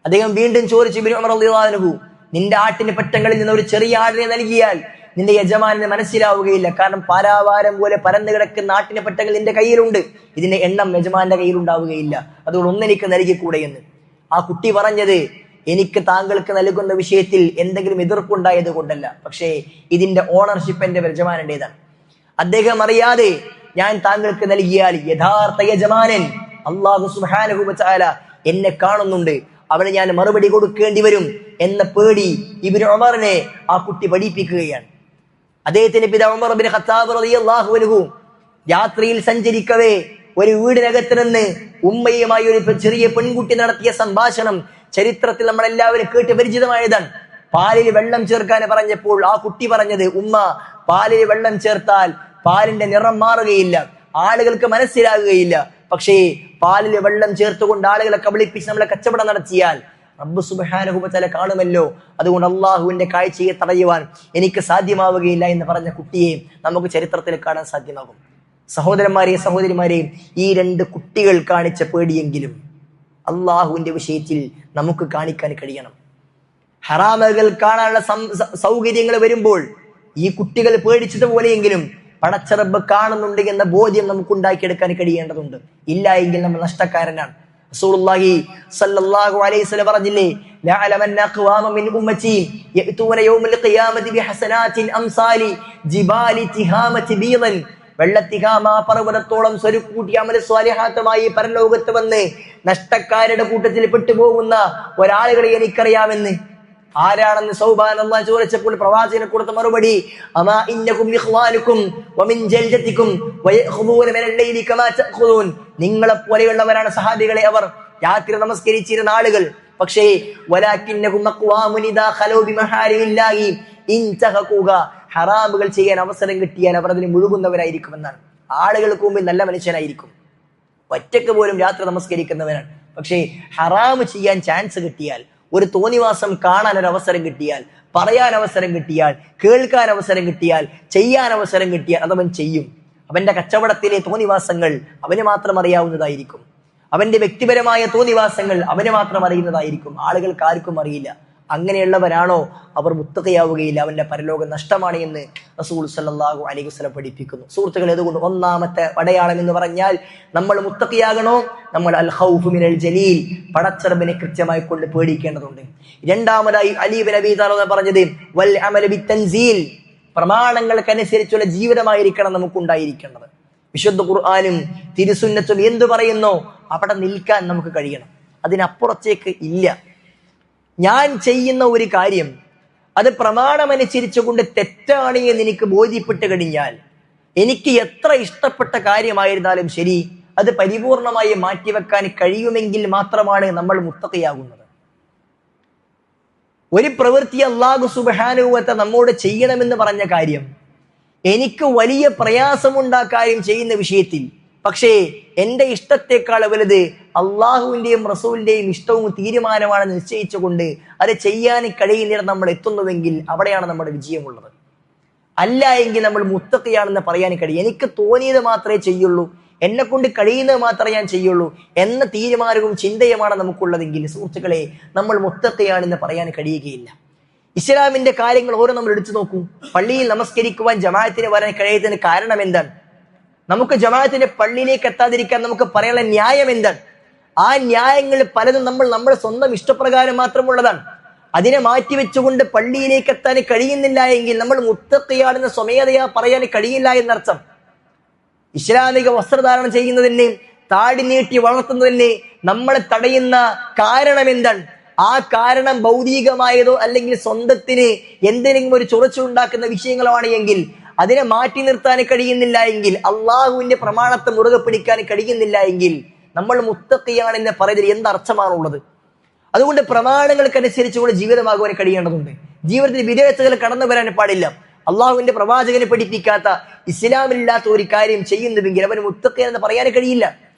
അദ്ദേഹം വീണ്ടും ചോദിച്ചു, ഇബ്നു ഉമർ റളിയല്ലാഹു അൻഹു, നിന്റെ ആട്ടിന്റെ പറ്റങ്ങളിൽ നിന്ന് ഒരു ചെറിയ ആടിനെ നൽകിയാൽ നിന്റെ യജമാനെ മനസ്സിലാവുകയില്ല. കാരണം പാരാവാരം പോലെ പരന്നു കിടക്കുന്ന ആട്ടിന്റെ പറ്റങ്ങൾ നിന്റെ കയ്യിലുണ്ട്, ഇതിന്റെ എണ്ണം യജമാന്റെ കയ്യിൽ ഉണ്ടാവുകയില്ല, അതുകൊണ്ട് ഒന്നെനിക്ക് നൽകിക്കൂടെ എന്ന്. ആ കുട്ടി പറഞ്ഞത്, എനിക്ക് താങ്കൾക്ക് നൽകുന്ന വിഷയത്തിൽ എന്തെങ്കിലും എതിർപ്പുണ്ടായത് കൊണ്ടല്ല, പക്ഷേ ഇതിന്റെ ഓണർഷിപ്പ് എന്റെ യജമാനന്റേതാണ്. അദ്ദേഹം അറിയാതെ ഞാൻ താങ്കൾക്ക് നൽകിയാൽ യഥാർത്ഥ യജമാനൻ അല്ലാഹു സുബ്ഹാനഹു വ തആല എന്നെ കാണുന്നുണ്ട്, അവന് ഞാൻ മറുപടി കൊടുക്കേണ്ടി വരും എന്ന പേടി ഇബ്നു ഉമറിനെ ആ കുട്ടി പഠിപ്പിക്കുകയാണ്. അദ്ദേഹത്തിന്റെ പിതാവ് ഉമർ ഇബ്നു ഖത്താബ് റളിയല്ലാഹു അൻഹു യാത്രയിൽ സഞ്ചരിക്കവേ ഒരു വീടിനകത്ത് നിന്ന് ഉമ്മയുമായി ഒരു ചെറിയ പെൺകുട്ടി നടത്തിയ സംഭാഷണം ചരിത്രത്തിൽ നമ്മളെല്ലാവരും കേട്ട് പരിചിതമായതാണ്. പാലിൽ വെള്ളം ചേർക്കാൻ പറഞ്ഞപ്പോൾ ആ കുട്ടി പറഞ്ഞത്, ഉമ്മ, പാലിൽ വെള്ളം ചേർത്താൽ പാലിന്റെ നിറം മാറുകയില്ല, ആളുകൾക്ക് മനസ്സിലാകുകയില്ല. പക്ഷേ പാലിൽ വെള്ളം ചേർത്തുകൊണ്ട് ആളുകളെ കബളിപ്പിച്ച് നമ്മളെ കച്ചവടം നടത്തിയാൽ റബ്ബ് സുബ്ഹാനഹു വ തആല കാണുമല്ലോ, അതുകൊണ്ട് അള്ളാഹുവിന്റെ കാഴ്ചയെ തടയുവാൻ എനിക്ക് സാധ്യമാവുകയില്ല എന്ന് പറഞ്ഞ കുട്ടിയെ നമുക്ക് ചരിത്രത്തിൽ കാണാൻ സാധ്യമാകും. സഹോദരന്മാരെയും സഹോദരിമാരെയും ഈ 2 കുട്ടികൾ കാണിച്ച പേടിയെങ്കിലും അള്ളാഹുവിന്റെ വിഷയത്തിൽ നമുക്ക് കാണിക്കാൻ കഴിയണം. ഹറാമുകൾ കാണാനുള്ള സൗകര്യങ്ങൾ വരുമ്പോൾ ഈ കുട്ടികൾ പേടിച്ചതുപോലെയെങ്കിലും പടച്ച റബ്ബ് കാണുന്നുണ്ട് എന്ന ബോധ്യം നമുക്ക് ഉണ്ടാക്കിയെടുക്കാൻ കഴിയേണ്ടതുണ്ട്. ഇല്ല എങ്കിൽ നമ്മൾ നഷ്ടക്കാരനാണ്. റസൂലുള്ളാഹി സ്വല്ലല്ലാഹു അലൈഹി വസല്ലം പറഞ്ഞില്ലേ, ലഅലമന്ന അഖ്വാമ മിൻ ഉമ്മത്തി യഅ്തൂന യൗമൽ ഖിയാമത്തി ബിഹസനാത്തിൻ അംസാലി ജിബാലി തിഹാമത്തി ബീദൻ. വെള്ളത്തിഹാമ പർവ്വതത്തോളം സ്വരുക്കൂട്ടി അമൽ സ്വാലിഹാത്തുമായി പരലോകത്ത് വന്ന് നഷ്ടക്കാരുടെ കൂട്ടത്തിൽ പെട്ടുപോകുന്ന ഒരാളുകളെ എനിക്കറിയാമെന്ന്. ആരാണെന്ന് സൗബാൻ അല്ലാഹ് ചോദിച്ചപ്പോൾ പ്രവാചകനെ കൊടുത്ത മറുപടി, അമാ ഇന്നകും ഇഖ്വാനുകും വമിൻ ജൽജതികും വയഖുദൂന മിനൽ ലൈലി കമാ തഖുദൂൻ. നിങ്ങളെ പോലെയുള്ളവരാണ് സഹാബികളെ, അവർ രാത്രി നമസ്കരിച്ചിരുന്ന ആളുകൾ. പക്ഷേ വലാകിന്നകും അഖ്വാമുൻ ഇദാ ഖലൂ ബിമഹാരിമില്ലാഹി ഇൻതഹഖൂക. ഹറാമുകൾ ചെയ്യാൻ അവസരം കിട്ടിയാൽ അവർ അതിന് മുഴുകുന്നവരായിരിക്കുമെന്നാണ്. ആളുകൾക്ക് മുമ്പിൽ നല്ല മനുഷ്യനായിരിക്കും, ഒറ്റയ്ക്ക് പോലും രാത്രി നമസ്കരിക്കുന്നവരാണ്. പക്ഷേ ഹറാമ് ചെയ്യാൻ ചാൻസ് കിട്ടിയാൽ, ഒരു തോന്നിവാസം കാണാൻ ഒരു അവസരം കിട്ടിയാൽ, പറയാൻ അവസരം കിട്ടിയാൽ, കേൾക്കാൻ അവസരം കിട്ടിയാൽ, ചെയ്യാൻ അവസരം കിട്ടിയാൽ അതവൻ ചെയ്യും. അവന്റെ കച്ചവടത്തിലെ തോന്നിവാസങ്ങൾ അവന് മാത്രം അറിയാവുന്നതായിരിക്കും. അവന്റെ വ്യക്തിപരമായ തോന്നിവാസങ്ങൾ അവന് മാത്രം അറിയുന്നതായിരിക്കും. ആളുകൾക്ക് ആർക്കും അറിയില്ല. അങ്ങനെയുള്ളവരാണോ അവർ മുത്തഖിയാവുകയില്ല, അവന്റെ പരലോകം നഷ്ടമാണ് എന്ന് റസൂൽ സല്ലല്ലാഹു അലൈഹി വസല്ലം പഠിപ്പിക്കുന്നു. സുഹൃത്തുക്കളെ, അതുകൊണ്ട് ഒന്നാമത്തെ അടയാളം എന്ന് പറഞ്ഞാൽ നമ്മൾ മുത്തഖിയാകണോ, നമ്മൾ അൽ ഖൗഫ് മിനൽ ജലീൽ, പടച്ചറബിനെ കൃത്യമായി കൊണ്ട് പേടിക്കേണ്ടതുണ്ട്. രണ്ടാമതായി അലി ഇബ്നു അബീ ത്വാലിബ് പറഞ്ഞത് വൽ അമൽ ബിത്തൻസീൽ, പ്രമാണങ്ങൾക്കനുസരിച്ചുള്ള ജീവിതമായിരിക്കണം നമുക്കുണ്ടായിരിക്കേണ്ടത്. വിശുദ്ധ ഖുർആനും തിരുസുന്നത്തും എന്തു പറയുന്നോ അവിടെ നിൽക്കാൻ നമുക്ക് കഴിയണം, അതിനപ്പുറത്തേക്ക് ഇല്ല. ഞാൻ ചെയ്യുന്ന ഒരു കാര്യം അത് പ്രമാണമനുസരിച്ചുകൊണ്ട് തെറ്റാണ് എന്ന് എനിക്ക് ബോധ്യപ്പെട്ട് കഴിഞ്ഞാൽ, എനിക്ക് എത്ര ഇഷ്ടപ്പെട്ട കാര്യമായിരുന്നാലും ശരി, അത് പരിപൂർണമായി മാറ്റിവെക്കാൻ കഴിയുമെങ്കിൽ മാത്രമാണ് നമ്മൾ മുത്തഖിയാകുന്നത്. ഒരു പ്രവൃത്തി അല്ലാഹു സുബ്ഹാനഹു വ തആല നമ്മോട് ചെയ്യണമെന്ന് പറഞ്ഞ കാര്യം എനിക്ക് വലിയ പ്രയാസമുണ്ടാക്കാനും ചെയ്യുന്ന വിഷയത്തിൽ, പക്ഷേ എന്റെ ഇഷ്ടത്തെക്കാൾ വലുത് അള്ളാഹുവിന്റെയും റസൂലിന്റെയും ഇഷ്ടവും തീരുമാനമാണെന്ന് നിശ്ചയിച്ചുകൊണ്ട് അത് ചെയ്യാൻ കഴിയുന്നിടത്ത് നമ്മൾ എത്തുന്നുവെങ്കിൽ അവിടെയാണ് നമ്മുടെ വിജയമുള്ളത്. അല്ല എങ്കിൽ നമ്മൾ മുത്തഖിയാണെന്ന് പറയാൻ കഴിയും. എനിക്ക് തോന്നിയത് മാത്രമേ ചെയ്യുള്ളൂ, എന്നെ കൊണ്ട് കഴിയുന്നത് മാത്രമേ ഞാൻ ചെയ്യുള്ളൂ എന്ന തീരുമാനവും ചിന്തയുമാണ് നമുക്കുള്ളതെങ്കിൽ സുഹൃത്തുക്കളെ, നമ്മൾ മുത്തഖിയാണെന്ന് പറയാൻ കഴിയുകയില്ല. ഇസ്ലാമിന്റെ കാര്യങ്ങൾ ഓരോ നമ്മൾ എടുത്തു നോക്കൂ. പള്ളിയിൽ നമസ്കരിക്കുവാൻ ജമാഅത്തിന് വരാൻ കഴിയാത്തതിന് കാരണം എന്താണ്? നമുക്ക് ജമാഅത്തിന്റെ പള്ളിയിലേക്ക് എത്താതിരിക്കാൻ നമുക്ക് പറയാനുള്ള ന്യായം എന്താണ്? ആ ന്യായങ്ങൾ പലതും നമ്മുടെ സ്വന്തം ഇഷ്ടപ്രകാരം മാത്രമുള്ളതാണ്. അതിനെ മാറ്റിവെച്ചുകൊണ്ട് പള്ളിയിലേക്ക് എത്താൻ കഴിയുന്നില്ല എങ്കിൽ നമ്മൾ മുത്തഖിയാണെന്ന് സ്വമേധയാ പറയാൻ കഴിയില്ല എന്നർത്ഥം. ഇസ്ലാമിക വസ്ത്രധാരണം ചെയ്യുന്നതിന്, താടി നീട്ടി വളർത്തുന്നതിന് നമ്മളെ തടയുന്ന കാരണം എന്താണ്? ആ കാരണം ഭൗതികമായതോ അല്ലെങ്കിൽ സ്വന്തത്തിന് എന്തെങ്കിലും ഒരു ചൊറിച്ചുണ്ടാക്കുന്ന വിഷയങ്ങളാണ് എങ്കിൽ, അതിനെ മാറ്റി നിർത്താൻ കഴിയുന്നില്ല എങ്കിൽ, അള്ളാഹുവിന്റെ പ്രമാണത്തെ മുറുകെ പിടിക്കാൻ കഴിയുന്നില്ല എങ്കിൽ നമ്മൾ മുത്തഖിയാണെന്ന് പറയുന്നതിൽ എന്തർത്ഥമാണുള്ളത്? അതുകൊണ്ട് പ്രമാണങ്ങൾക്കനുസരിച്ചുകൊണ്ട് ജീവിതമാകുവാൻ കഴിയേണ്ടതുണ്ട്. ജീവിതത്തിൽ വിദേഹത്തുകൾ കടന്നു വരാൻ പാടില്ല. അള്ളാഹുവിന്റെ പ്രവാചകനെ പഠിപ്പിക്കാത്ത, ഇസ്ലാമില്ലാത്ത ഒരു കാര്യം ചെയ്യുന്നുവെങ്കിൽ അവന് മുത്തഖിയാണെന്ന് പറയാൻ കഴിയില്ല.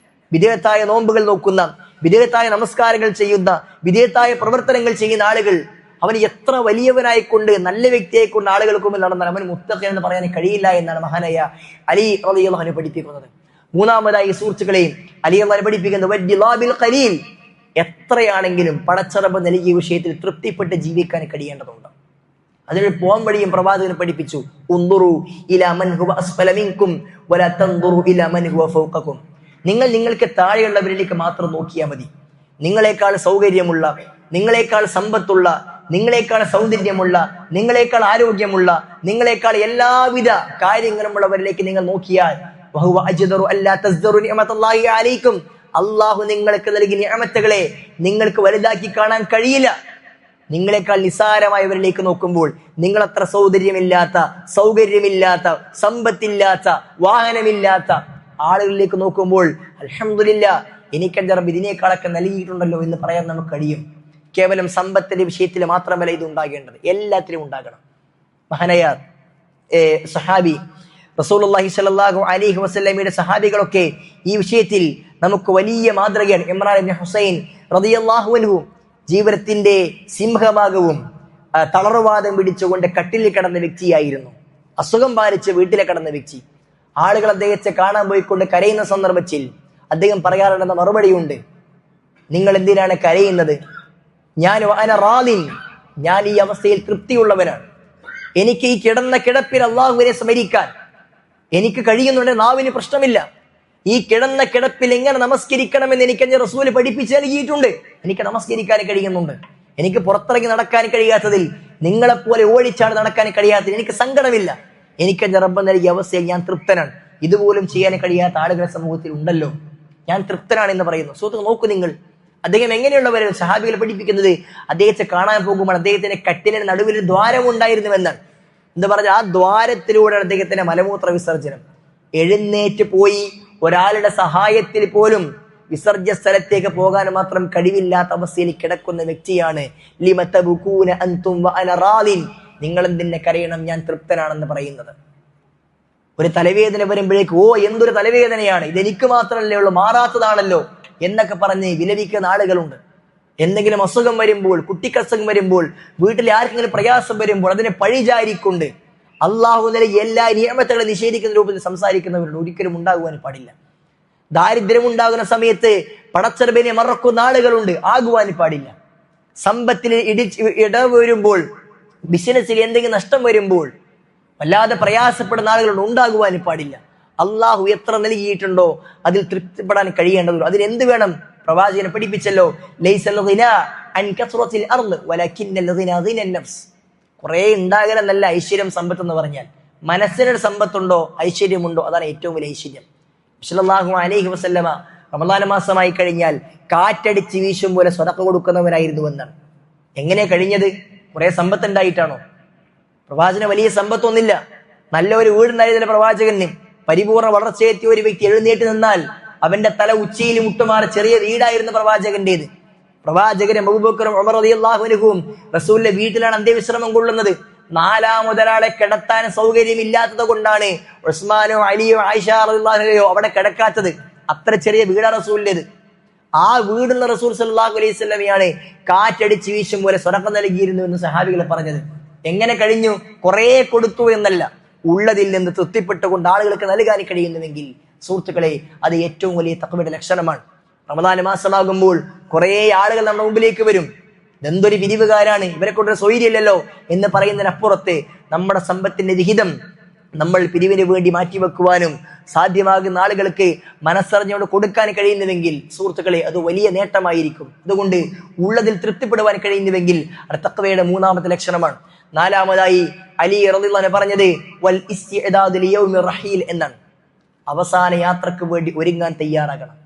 വിദേഹത്തായ നോമ്പുകൾ നോക്കുന്ന, വിദേഹത്തായ നമസ്കാരങ്ങൾ ചെയ്യുന്ന, വിദേഹത്തായ പ്രവർത്തനങ്ങൾ ചെയ്യുന്ന ആളുകൾ അവന് എത്ര വലിയവനായിക്കൊണ്ട് നല്ല വ്യക്തിയായിക്കൊണ്ട് ആളുകൾക്ക് മുമ്പിൽ നടന്നാൽ അവന് മുത്തഖി എന്ന് പറയാൻ കഴിയില്ല എന്നാണ് മഹാനായ അലി റളിയല്ലാഹു അൻഹു പഠിപ്പിക്കുന്നത്. മൂന്നാമതായി സുഹൃത്തുക്കളെ, അലി റളിയല്ലാഹു പഠിപ്പിക്കുന്നത് വദ്ദിലാബിൽ ഖലീൽ, എത്രയാണെങ്കിലും പടച്ചറബ് നൽകിയ വിഷയത്തിൽ തൃപ്തിപ്പെട്ട് ജീവിക്കാൻ കഴിയേണ്ടതുണ്ട്. അതിനൊരു പോം വഴിയും പ്രവാചകൻ പഠിപ്പിച്ചു, ഉൻദുറു ഇലാ മൻ ഹുവ അസ്ഫല മിൻകും വലാ തൻദുറു ഇലാ മൻ ഹുവ ഫൗഖകും. നിങ്ങൾ നിങ്ങൾക്ക് താഴെയുള്ളവരിലേക്ക് മാത്രം നോക്കിയാൽ മതി. നിങ്ങളെക്കാൾ സൗകര്യമുള്ള, നിങ്ങളെക്കാൾ സമ്പത്തുള്ള, നിങ്ങളെക്കാൾ സൗന്ദര്യമുള്ള, നിങ്ങളെക്കാൾ ആരോഗ്യമുള്ള, നിങ്ങളെക്കാൾ എല്ലാവിധ കാര്യങ്ങളുമുള്ളവരിലേക്ക് നിങ്ങൾ നോക്കിയാൽ വഹുവ അജ്ദറു അല്ലാ തസ്ദറു നിഅമത്തുല്ലാഹി അലൈക്കും, അല്ലാഹു നിങ്ങൾക്ക് നൽകിയ നിഅമത്തുകളെ നിങ്ങൾക്ക് വലുതാക്കി കാണാൻ കഴിയില്ല. നിങ്ങളെക്കാൾ നിസാരമായവരിലേക്ക് നോക്കുമ്പോൾ, നിങ്ങളത്ര സൗന്ദര്യമില്ലാത്ത, സൗകര്യമില്ലാത്ത, സമ്പത്തില്ലാത്ത, വാഹനമില്ലാത്ത ആളുകളിലേക്ക് നോക്കുമ്പോൾ അൽഹംദുലില്ലാഹ് എനിക്കെന്റെ റബ്ബ് ഇതിനേക്കാളൊക്കെ നൽകിയിട്ടുണ്ടല്ലോ എന്ന് പറയാൻ നമുക്ക് കഴിയും. കേവലം സമ്പത്തിന്റെ വിഷയത്തിൽ മാത്രമല്ല ഇത് ഉണ്ടാകേണ്ടത്, എല്ലാത്തിലും ഉണ്ടാകണം. മഹാനായ സഹാബി റസൂലുള്ളാഹി സ്വല്ലല്ലാഹു അലൈഹി വസല്ലമയുടെ സഹാബികളൊക്കെ ഈ വിഷയത്തിൽ നമുക്ക് വലിയ മാതൃകയാണ്. ഇമ്രാൻ ഇബ്നു ഹുസൈൻ റളിയല്ലാഹു അൻഹു ജീവിതത്തിന്റെ സിംഹഭാഗവും തളർവാദം പിടിച്ചുകൊണ്ട് കട്ടിലിൽ കിടന്ന വ്യക്തിയായിരുന്നു. അസുഖം ബാധിച്ച് വീട്ടിലെ കിടന്ന വ്യക്തി. ആളുകൾ അദ്ദേഹത്തെ കാണാൻ പോയിക്കൊണ്ട് കരയുന്ന സന്ദർഭത്തിൽ അദ്ദേഹം പറയാറുണ്ടെന്ന മറുപടിയുണ്ട്, നിങ്ങൾ എന്തിനാണ് കരയുന്നത്? ഞാൻ ഈ അവസ്ഥയിൽ തൃപ്തിയുള്ളവനാണ്. എനിക്ക് ഈ കിടന്ന കിടപ്പിൽ അള്ളാഹുവിനെ സ്മരിക്കാൻ എനിക്ക് കഴിയുന്നുണ്ട്, നാവിന് പ്രശ്നമില്ല. ഈ കിടന്ന കിടപ്പിൽ എങ്ങനെ നമസ്കരിക്കണമെന്ന് എനിക്ക് എന്റെ റസൂല് പഠിപ്പിച്ചു നൽകിയിട്ടുണ്ട്. എനിക്ക് നമസ്കരിക്കാൻ കഴിയുന്നുണ്ട്. എനിക്ക് പുറത്തിറങ്ങി നടക്കാൻ കഴിയാത്തതിൽ, നിങ്ങളെപ്പോലെ ഓടിച്ചാണ് നടക്കാൻ കഴിയാത്തതിൽ എനിക്ക് സങ്കടമില്ല. എനിക്ക് എന്റെ റബ്ബ് നൽകിയ അവസ്ഥയിൽ ഞാൻ തൃപ്തനാണ്. ഇതുപോലും ചെയ്യാൻ കഴിയാത്ത ആളുകൾ സമൂഹത്തിൽ ഉണ്ടല്ലോ. ഞാൻ തൃപ്തനാണ് എന്ന് പറയുന്നു. സുഹൃത്തുക്കൾ, നോക്കൂ നിങ്ങൾ, അദ്ദേഹം എങ്ങനെയുള്ളവരാണ് സഹാബികൾ പഠിപ്പിക്കുന്നത്. അദ്ദേഹത്തെ കാണാൻ പോകുമ്പോൾ അദ്ദേഹത്തിന്റെ കട്ടിലിന് നടുവിൽ ദ്വാരം ഉണ്ടായിരുന്നുവെന്നാണ്. എന്താ പറഞ്ഞാൽ ആ ദ്വാരത്തിലൂടെയാണ് അദ്ദേഹത്തിന്റെ മലമൂത്ര വിസർജനം. എഴുന്നേറ്റ് പോയി ഒരാളുടെ സഹായത്തിൽ പോലും വിസർജ്യ സ്ഥലത്തേക്ക് പോകാൻ മാത്രം കഴിവില്ലാത്ത അവസ്ഥയിൽ കിടക്കുന്ന വ്യക്തിയാണ് നിങ്ങൾ എന്തിനെ കരയണം, ഞാൻ തൃപ്തനാണെന്ന് പറയുന്നത്. ഒരു തലവേദന വരുമ്പോഴേക്ക് എന്തൊരു തലവേദനയാണ്, ഇതെനിക്ക് മാത്രമല്ലേ ഉള്ളൂ, മാറാത്തതാണല്ലോ എന്നൊക്കെ പറഞ്ഞ് വിലപിക്കുന്ന ആളുകളുണ്ട്. എന്തെങ്കിലും അസുഖം വരുമ്പോൾ, കുട്ടിക്കസുഖം വരുമ്പോൾ, വീട്ടിൽ ആർക്കെങ്കിലും പ്രയാസം വരുമ്പോൾ അതിനെ പഴിചാരിക്കൊണ്ട് അള്ളാഹു നൽകിയ എല്ലാ നിയമത്തുകളെ നിഷേധിക്കുന്ന രൂപത്തിൽ സംസാരിക്കുന്നവരുണ്ട്. ഒരിക്കലും ഉണ്ടാകുവാൻ പാടില്ല. ദാരിദ്ര്യം ഉണ്ടാകുന്ന സമയത്ത് പടച്ചറബിനെ മറക്കുന്ന ആളുകളുണ്ട്, ആകുവാൻ പാടില്ല. സമ്പത്തിൽ ഇടവ് വരുമ്പോൾ, ബിസിനസ്സിൽ എന്തെങ്കിലും നഷ്ടം വരുമ്പോൾ വല്ലാതെ പ്രയാസപ്പെടുന്ന ആളുകളുണ്ട്, ഉണ്ടാകുവാൻ പാടില്ല. അള്ളാഹു എത്ര നൽകിയിട്ടുണ്ടോ അതിൽ തൃപ്തിപ്പെടാൻ കഴിയേണ്ടതുള്ളൂ. അതിനെന്ത് വേണം? പ്രവാചകനെ പഠിപ്പിച്ചല്ലോ, കുറെ ഉണ്ടാകലെന്നല്ല ഐശ്വര്യം, സമ്പത്ത് എന്ന് പറഞ്ഞാൽ മനസ്സിനൊരു സമ്പത്തുണ്ടോ, ഐശ്വര്യമുണ്ടോ, അതാണ് ഏറ്റവും വലിയ ഐശ്വര്യം. സല്ലല്ലാഹു അലൈഹി വസല്ലമ റമളാൻ മാസമായി കഴിഞ്ഞാൽ കാറ്റടിച്ച് വീശും പോലെ സ്വതക്ക കൊടുക്കുന്നവരായിരുന്നു എന്നാണ്. എങ്ങനെ കഴിഞ്ഞത്? കുറെ സമ്പത്ത് ഉണ്ടായിട്ടാണോ? പ്രവാചകന് വലിയ സമ്പത്തൊന്നുമില്ല. നല്ലൊരു വീടുണ്ടായിരുന്നില്ല പ്രവാചകന്. പരിപൂർണ്ണ വളർച്ചയെത്തിയ ഒരു വ്യക്തി എഴുന്നേറ്റ് നിന്നാൽ അവന്റെ തല ഉച്ചയിൽ മുട്ടുമാറി ചെറിയ വീടായിരുന്നു പ്രവാചകന്റേത്. പ്രവാചകനും അബൂബക്കറും ഉമർ റളിയല്ലാഹു അൻഹും റസൂലിന്റെ വീട്ടിലാണ് അന്ത്യവിശ്രമം കൊള്ളുന്നത്. നാലാമതൊരാളെ കിടത്താൻ സൗകര്യമില്ലാത്തത് കൊണ്ടാണ് ഉസ്മാനോ അലിയോ ആയിഷ റളിയല്ലാഹു അൻഹയോ അവിടെ കിടക്കാത്തത്. അത്ര ചെറിയ വീടാണ് റസൂലിന്റേത്. ആ വീടുള്ള റസൂൽ സല്ലല്ലാഹു അലൈഹി വസല്ലമയാണ് കാറ്റടിച്ച് വീശും പോലെ സ്വതക്ക നൽകിയിരുന്നു എന്ന് സഹാബികൾ പറഞ്ഞത്. എങ്ങനെ കഴിഞ്ഞു? കുറെ കൊടുത്തു എന്നല്ല, ഉള്ളതിൽ നിന്ന് തൃപ്തിപ്പെട്ടുകൊണ്ട് ആളുകൾക്ക് നൽകാൻ കഴിയുന്നുവെങ്കിൽ സുഹൃത്തുക്കളെ, അത് ഏറ്റവും വലിയ തഖ്വയുടെ ലക്ഷണമാണ്. റമദാൻ മാസമാകുമ്പോൾ കുറെ ആളുകൾ നമ്മുടെ മുമ്പിലേക്ക് വരും. എന്തൊരു പിരിവുകാരാണ്, ഇവരെ കൊണ്ടൊരു സ്വൈര്യമില്ലല്ലോ എന്ന് പറയുന്നതിനപ്പുറത്ത് നമ്മുടെ സമ്പത്തിന്റെ വിഹിതം നമ്മൾ പിരിവിന് വേണ്ടി മാറ്റിവെക്കുവാനും സാധ്യമാകുന്ന ആളുകൾക്ക് മനസ്സറിഞ്ഞോട് കൊടുക്കാൻ കഴിയുന്നുവെങ്കിൽ സുഹൃത്തുക്കളെ, അത് വലിയ നേട്ടമായിരിക്കും. അതുകൊണ്ട് ഉള്ളതിൽ തൃപ്തിപ്പെടുവാൻ കഴിയുന്നുവെങ്കിൽ അത് തഖ്വയുടെ മൂന്നാമത്തെ ലക്ഷണമാണ്. നാലാമതായി അലി റളിയല്ലാഹു അൻഹു പറഞ്ഞത് വൽ ഇസ്തിഅദാദു ലിയൗമി റഹീൽ എന്നാണ്. അവസാന യാത്രക്ക് വേണ്ടി ഒരുങ്ങാൻ തയ്യാറാകണം.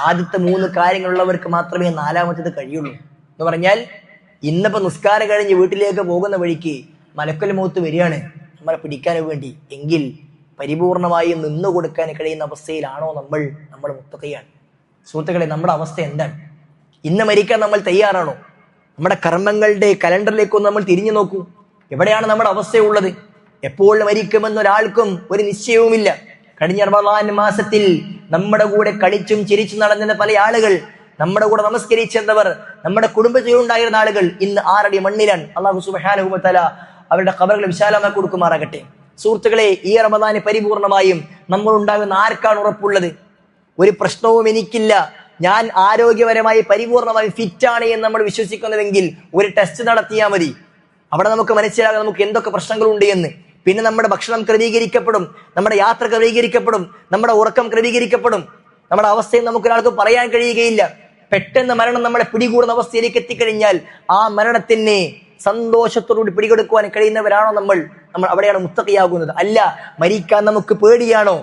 ആദ്യത്തെ 3 കാര്യങ്ങളുള്ളവർക്ക് മാത്രമേ നാലാമത്തേത് കഴിയുള്ളൂ. എന്ന് പറഞ്ഞാൽ ഇന്നിപ്പോ നിസ്കാരം കഴിഞ്ഞ് വീട്ടിലേക്ക് പോകുന്ന വഴിക്ക് മലക്കുൽ മൗത്ത് വരികയാണ് നമ്മളെ പിടിക്കാൻ വേണ്ടി, എങ്കിൽ പരിപൂർണമായും നിന്നു കൊടുക്കാൻ കഴിയുന്ന അവസ്ഥയിലാണോ നമ്മൾ മുത്തഖിയാണ്? സുഹൃത്തുക്കളെ, നമ്മുടെ അവസ്ഥ എന്താണ്? ഇന്ന് മരിക്കാൻ നമ്മൾ തയ്യാറാണോ? നമ്മുടെ കർമ്മങ്ങളുടെ കലണ്ടറിലേക്കൊന്ന് നമ്മൾ തിരിഞ്ഞു നോക്കൂ. എവിടെയാണ് നമ്മുടെ അവസ്ഥയുള്ളത്? എപ്പോൾ മരിക്കുമെന്നൊരാൾക്കും ഒരു നിശ്ചയവുമില്ല. കഴിഞ്ഞ റമളാൻ മാസത്തിൽ നമ്മുടെ കൂടെ കളിച്ചും ചിരിച്ചും നടന്ന പല ആളുകൾ, നമ്മുടെ കൂടെ നമസ്കരിച്ചവർ, നമ്മുടെ കുടുംബത്തിലുണ്ടായിരുന്ന ആളുകൾ ഇന്ന് 6 അടി മണ്ണിലാണ്. അല്ലാഹു സുബ്ഹാനഹു വ തആല അവരുടെ ഖബറുകൾ വിശാലമായി കൊടുക്കുമാറാകട്ടെ. സുഹൃത്തുക്കളെ, ഈ റമദാന് പരിപൂർണമായും നമ്മൾ ഉണ്ടാകുന്ന ആർക്കാണ് ഉറപ്പുള്ളത്? ഒരു പ്രശ്നവും എനിക്കില്ല, ഞാൻ ആരോഗ്യപരമായി പരിപൂർണമായും ഫിറ്റാണ് എന്ന് നമ്മൾ വിശ്വസിക്കുന്നുവെങ്കിൽ ഒരു ടെസ്റ്റ് നടത്തിയാൽ മതി. അവിടെ നമുക്ക് മനസ്സിലാകാം നമുക്ക് എന്തൊക്കെ പ്രശ്നങ്ങളുണ്ട് എന്ന്. പിന്നെ നമ്മുടെ ഭക്ഷണം ക്രമീകരിക്കപ്പെടും, നമ്മുടെ യാത്ര ക്രമീകരിക്കപ്പെടും, നമ്മുടെ ഉറക്കം ക്രമീകരിക്കപ്പെടും. നമ്മുടെ അവസ്ഥയും നമുക്കൊരാൾക്ക് പറയാൻ കഴിയുകയില്ല. പെട്ടെന്ന് മരണം നമ്മളെ പിടികൂടുന്ന അവസ്ഥയിലേക്ക് എത്തിക്കഴിഞ്ഞാൽ ആ മരണത്തിന് സന്തോഷത്തോടുകൂടി പിടികൊടുക്കുവാൻ കഴിയുന്നവരാണോ നമ്മൾ അവിടെയാണ് മുത്തഖിയാകുന്നത്. അല്ല, മരിക്കാൻ നമുക്ക് പേടിയാണോ?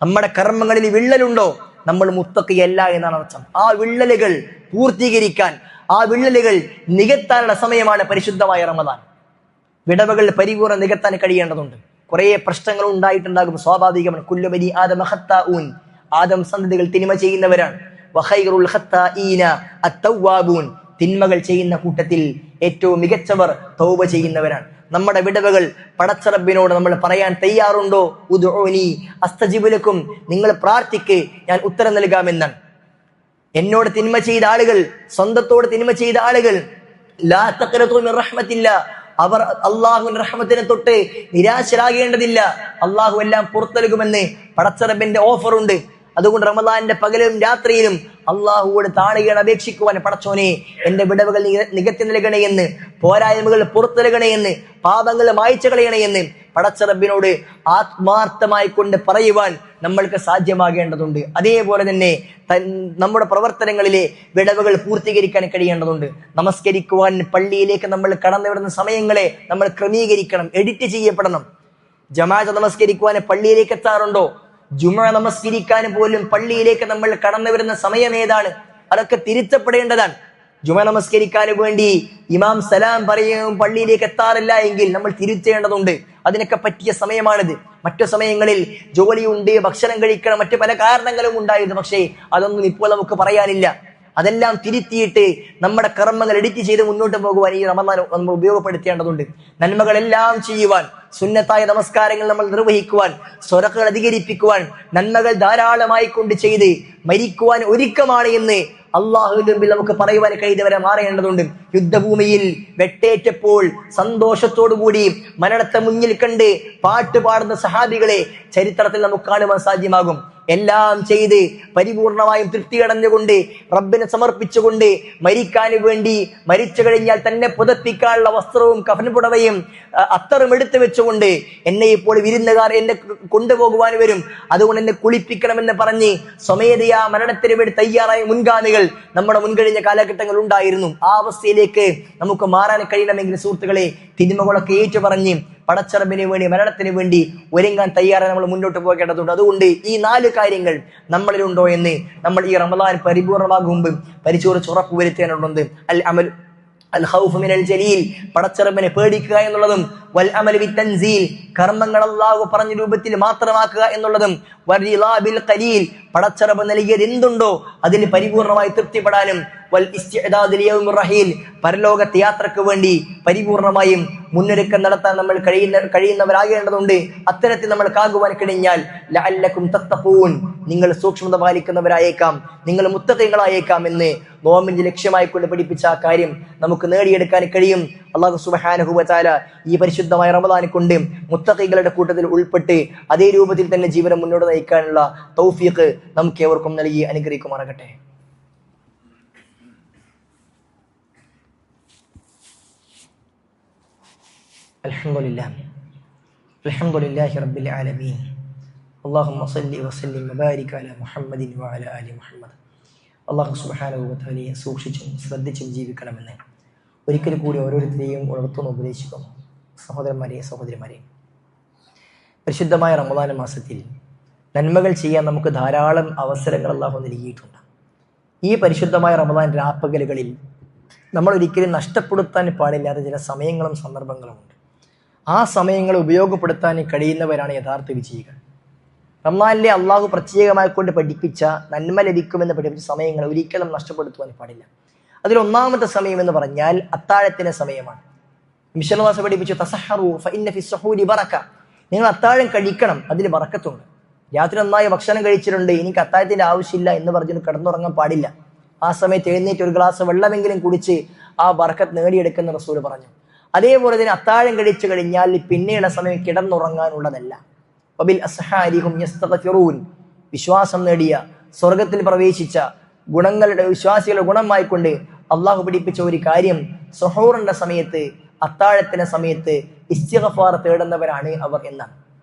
നമ്മുടെ കർമ്മങ്ങളിൽ വിള്ളലുണ്ടോ? നമ്മൾ മുത്തഖിയല്ല എന്നാണ് അർത്ഥം. ആ വിള്ളലുകൾ പൂർത്തീകരിക്കാൻ, ആ വിള്ളലുകൾ നികത്താനുള്ള സമയമാണ് പരിശുദ്ധമായ റമദാൻ. വിടവുകൾ പരിപൂർണ്ണം നികത്താൻ കഴിയേണ്ടതുണ്ട്. കുറെ പ്രശ്നങ്ങൾ ഉണ്ടായിട്ടുണ്ടാകും, സ്വാഭാവികമാണ്. കുല്ലു ബനി ആദമ ഖത്താഊൻ, ആദം സന്തതികൾ തിന്മ ചെയ്യുന്നവരാണ്. വഖൈറുൽ ഖത്താഈന അത്തവ്വാബൂൻ, തിന്മകൾ ചെയ്യുന്ന കൂട്ടത്തിൽ ഏറ്റവും മികച്ചവർ തൗബ ചെയ്യുന്നവരാണ്. നമ്മുടെ വിടവുകൾ പടച്ചറബിനോട് നമ്മൾ പറയാൻ തയ്യാറുണ്ടോ? ഉദ്ഉനി അസ്തജിബ് ലക്കും, നിങ്ങൾ പ്രാർത്ഥിക്ക്, ഞാൻ ഉത്തരം നൽകാമെന്നാണ്. എന്നോട് തിന്മ ചെയ്ത ആളുകൾ, സ്വന്തത്തോട് തിന്മ ചെയ്ത ആളുകൾ, ലാ തഖ്നതു മിർ റഹ്മത്തില്ലാ, അവർ അള്ളാഹുവിന്റെ റഹ്മത്തിനെ തൊട്ട് നിരാശരാകേണ്ടതില്ല. അള്ളാഹു എല്ലാം പുറത്തെടുക്കുമെന്ന് പടച്ചറബിന്റെ ഓഫർ ഉണ്ട്. അതുകൊണ്ട് റമദാനിന്റെ പകലും രാത്രിയിലും അള്ളാഹുവോട് താണുകയാണ് അപേക്ഷിക്കുവാൻ, പടച്ചോനെ എന്റെ വിടവുകൾ നികത്തി നൽകണേ എന്ന്, പോരായ്മകൾ പുറത്തു നൽകണേ എന്ന്, പാപങ്ങൾ മായ്ച്ചു കളയണേ എന്ന് പടച്ച റബ്ബിനോട് ആത്മാർത്ഥമായി കൊണ്ട് പറയുവാൻ നമ്മൾക്ക് സാധ്യമാകേണ്ടതുണ്ട്. അതേപോലെ തന്നെ നമ്മുടെ പ്രവർത്തനങ്ങളിലെ വിടവുകൾ പൂർത്തീകരിക്കാൻ കഴിയേണ്ടതുണ്ട്. നമസ്കരിക്കുവാൻ പള്ളിയിലേക്ക് നമ്മൾ കടന്നു വരുന്ന സമയങ്ങളെ നമ്മൾ ക്രമീകരിക്കണം, എഡിറ്റ് ചെയ്യപ്പെടണം. ജമാഅത്ത് നമസ്കരിക്കുവാൻ പള്ളിയിലേക്ക് എത്താറുണ്ടോ? ജുമുഅ നമസ്കരിക്കാൻ പോലും പള്ളിയിലേക്ക് നമ്മൾ കടന്നു വരുന്ന സമയം ഏതാണ്? അതൊക്കെ തിരുത്തപ്പെടേണ്ടതാണ്. ജുമുഅ നമസ്കരിക്കാൻ വേണ്ടി ഇമാം സലാം പറയുകയും പള്ളിയിലേക്ക് എത്താറില്ല എങ്കിൽ നമ്മൾ തിരുത്തേണ്ടതുണ്ട്. അതിനൊക്കെ പറ്റിയ സമയമാണിത്. മറ്റു സമയങ്ങളിൽ ജോലിയുണ്ട്, ഭക്ഷണം കഴിക്കണം, മറ്റു പല കാരണങ്ങളും ഉണ്ടായിരുന്നു. പക്ഷേ അതൊന്നും ഇപ്പോൾ നമുക്ക് പറയാനില്ല. അതെല്ലാം തിരുത്തിയിട്ട് നമ്മുടെ കർമ്മങ്ങൾ എഡിറ്റ് ചെയ്ത് മുന്നോട്ട് പോകുവാൻ ഈ റമദാൻ നമ്മൾ ഉപയോഗപ്പെടുത്തേണ്ടതുണ്ട്. നന്മകളെല്ലാം ചെയ്യുവാൻ, സുന്നത്തായ നമസ്കാരങ്ങൾ നമ്മൾ നിർവഹിക്കുവാൻ, സ്വതക്കകൾ അധികരിപ്പിക്കുവാൻ, നന്മകൾ ധാരാളമായി കൊണ്ട് ചെയ്ത് മരിക്കുവാൻ ഒരുക്കമാണ് എന്ന് അള്ളാഹുവിന്റെ മുമ്പിൽ നമുക്ക് പറയുവാൻ കഴിയുന്നവരെ മാറേണ്ടതുണ്ട്. യുദ്ധഭൂമിയിൽ വെട്ടേറ്റപ്പോൾ സന്തോഷത്തോടുകൂടി മരണത്തെ മുന്നിൽ കണ്ട് പാട്ട് പാടുന്ന സഹാബികളെ ചരിത്രത്തിൽ നമുക്ക് കാണുവാൻ സാധ്യമാകും. എല്ലാം ചെയ്ത് പരിപൂർണമായും തൃപ്തിയടഞ്ഞുകൊണ്ട് റബ്ബിനെ സമർപ്പിച്ചുകൊണ്ട് മരിക്കാൻ വേണ്ടി, മരിച്ചു കഴിഞ്ഞാൽ തന്നെ പുതപ്പിക്കാനുള്ള വസ്ത്രവും കഫൻപുടവയും അത്തറും എടുത്തു വെച്ചുകൊണ്ട് എന്നെ ഇപ്പോൾ വിരുന്നുകാർ എന്നെ കൊണ്ടുപോകുവാൻ വരും, അതുകൊണ്ട് എന്നെ കുളിപ്പിക്കണമെന്ന് പറഞ്ഞ് സ്വമേധയാ മരണത്തിന് വേണ്ടി തയ്യാറായ മുൻഗാമികൾ നമ്മുടെ മുൻകഴിഞ്ഞ കാലഘട്ടങ്ങൾ ഉണ്ടായിരുന്നു. ആ അവസ്ഥയിലേക്ക് നമുക്ക് മാറാൻ കഴിയണമെങ്കിൽ സുഹൃത്തുക്കളെ, തിന്മകളൊക്കെ ഏറ്റുപറഞ്ഞ് പടച്ചറബിന് വേണ്ടി, മരണത്തിന് വേണ്ടി ഒരുങ്ങാൻ തയ്യാറായി നമ്മൾ മുന്നോട്ട് പോകേണ്ടതുണ്ട്. അതുകൊണ്ട് ഈ 4 കാര്യങ്ങൾ നമ്മളിലുണ്ടോ എന്ന് നമ്മൾ ഈ റമദാൻ പരിപൂർണമാകും മുമ്പ് പരിശോധിച്ച് ഉറപ്പ് വരുത്തേണ്ടതുണ്ട്. അൽ അമൽ അൽ ഖൗഫ് മിനൽ ജലീൽ, പടച്ചറബിനെ പേടിക്കുക എന്നുള്ളതും, വൽ അമൽ ബിത്തൻസീൽ, കർമ്മങ്ങൾ അല്ലാഹു പറഞ്ഞ രൂപത്തിൽ മാത്രമാക്കുക എന്നുള്ളതും, വറിളാ ബിൽ ഖലീൽ, പടച്ചറബ് നൽകിയത് എന്തുണ്ടോ അതിൽ പരിപൂർണമായി തൃപ്തിപ്പെടാനും, വൽ ഇസ്തിഅദാദ് ലിയൗമിർ റഹീൽ, പരലോകത്തെ യാത്രക്ക് വേണ്ടി പരിപൂർണമായും മുന്നൊരുക്കം നടത്താൻ നമ്മൾ കഴിയുന്നവരാകേണ്ടതുണ്ട്. അത്തരത്തിൽ നമ്മൾ കാകുവാൻ കഴിഞ്ഞാൽ ലഅല്ലക്കും തത്തഖൂൻ, നിങ്ങൾ സൂക്ഷ്മത പാലിക്കുന്നവരായേക്കാം, നിങ്ങൾ മുത്തഖീങ്ങളായേക്കാം എന്ന് നോമ്പിന്റെ ലക്ഷ്യമായി കൊണ്ട് പഠിപ്പിച്ച ആ കാര്യം നമുക്ക് നേടിയെടുക്കാൻ കഴിയും. അല്ലാഹു സുബ്ഹാനഹു വ തആല ഈ പരിശുദ്ധമായ റമദാനെ കൊണ്ട് മുത്തഖീകളുടെ കൂട്ടത്തിൽ ഉൾപ്പെട്ട് അതേ രൂപത്തിൽ തന്നെ ജീവനം മുന്നോട്ട് നയിക്കാനുള്ള തൗഫീഖ് നമുക്ക് ഏവർക്കും നൽകി അനുഗ്രഹിക്കുമാറാകട്ടെ. അൽഹംദുലില്ലാഹി റബ്ബിൽ ആലമീൻ. അല്ലാഹുമ്മ സ്വല്ലി വസല്ലിം വബാരിക് അലാ മുഹമ്മദിൻ വഅലാ ആലി മുഹമ്മദ്. അല്ലാഹു സുബ്ഹാനഹു വ തആലയെ സൂക്ഷിച്ചും ശ്രദ്ധിച്ചും ജീവിക്കണമെന്ന് ഒരിക്കൽ കൂടി ഓരോരുത്തരെയും ഉണർത്തുന്നു, ഉപദേശിക്കുന്നു. സഹോദരന്മാരെ, സഹോദരിമാരെ, പരിശുദ്ധമായ റമദാൻ മാസത്തിൽ നന്മകൾ ചെയ്യാൻ നമുക്ക് ധാരാളം അവസരങ്ങൾ അല്ലാഹു നൽകിയിട്ടുണ്ട്. ഈ പരിശുദ്ധമായ റമദാൻ രാപ്പകലുകളിൽ നമ്മൾ ഒരിക്കലും നഷ്ടപ്പെടുത്താൻ പാടില്ലാത്ത ചില സമയങ്ങളും സന്ദർഭങ്ങളും ഉണ്ട്. ആ സമയങ്ങൾ ഉപയോഗപ്പെടുത്താൻ കഴിയുന്നവരാണ് യഥാർത്ഥ വിജയികൾ. റമദാനിലെ അള്ളാഹു പ്രത്യേകമായി കൊണ്ട് പഠിപ്പിച്ച നന്മ ലഭിക്കുമെന്ന് പഠിപ്പിച്ച സമയങ്ങൾ ഒരിക്കലും നഷ്ടപ്പെടുത്തുവാൻ പാടില്ല. അതിലൊന്നാമത്തെ സമയം എന്ന് പറഞ്ഞാൽ അത്താഴത്തിന്റെ സമയമാണ്. മിശലുവാസ പഠിപ്പിച്ചു, തസഹറു ഫഇന്ന ഫി സുഹൂരി ബറക, നിങ്ങൾ അത്താഴം കഴിക്കണം, അതിൽ ബറക്കത്തുണ്ട്. രാത്രി നന്നായി ഭക്ഷണം കഴിച്ചിട്ടുണ്ട്, എനിക്ക് അത്താഴത്തിന്റെ ആവശ്യമില്ല എന്ന് പറഞ്ഞു കിടന്നുറങ്ങാൻ പാടില്ല. ആ സമയത്ത് എഴുന്നേറ്റ് ഒരു ഗ്ലാസ് വെള്ളമെങ്കിലും കുടിച്ച് ആ ബറക്കത്ത് നേടിയെടുക്കുന്ന റസൂൽ പറഞ്ഞു. അതേപോലെ തന്നെ അത്താഴം കഴിച്ചു കഴിഞ്ഞാൽ പിന്നീട് സമയം കിടന്നുറങ്ങാനുള്ളതല്ല. വബിൽ അസ്ഹാരിഹും യസ്തഗ്ഫിറൂൻ, വിശ്വാസം നേടിയ സ്വർഗത്തിൽ പ്രവേശിച്ച ഗുണങ്ങളുടെ വിശ്വാസികളുടെ ഗുണമായിക്കൊണ്ട് അള്ളാഹു പഠിപ്പിച്ച ഒരു കാര്യം, സുഹൂറിന്റെ സമയത്ത്, അത്താഴത്തിന്റെ സമയത്ത് ഇസ്തിഗ്ഫാർ തേടുന്നവരാണ് അവർ എന്നാണ്.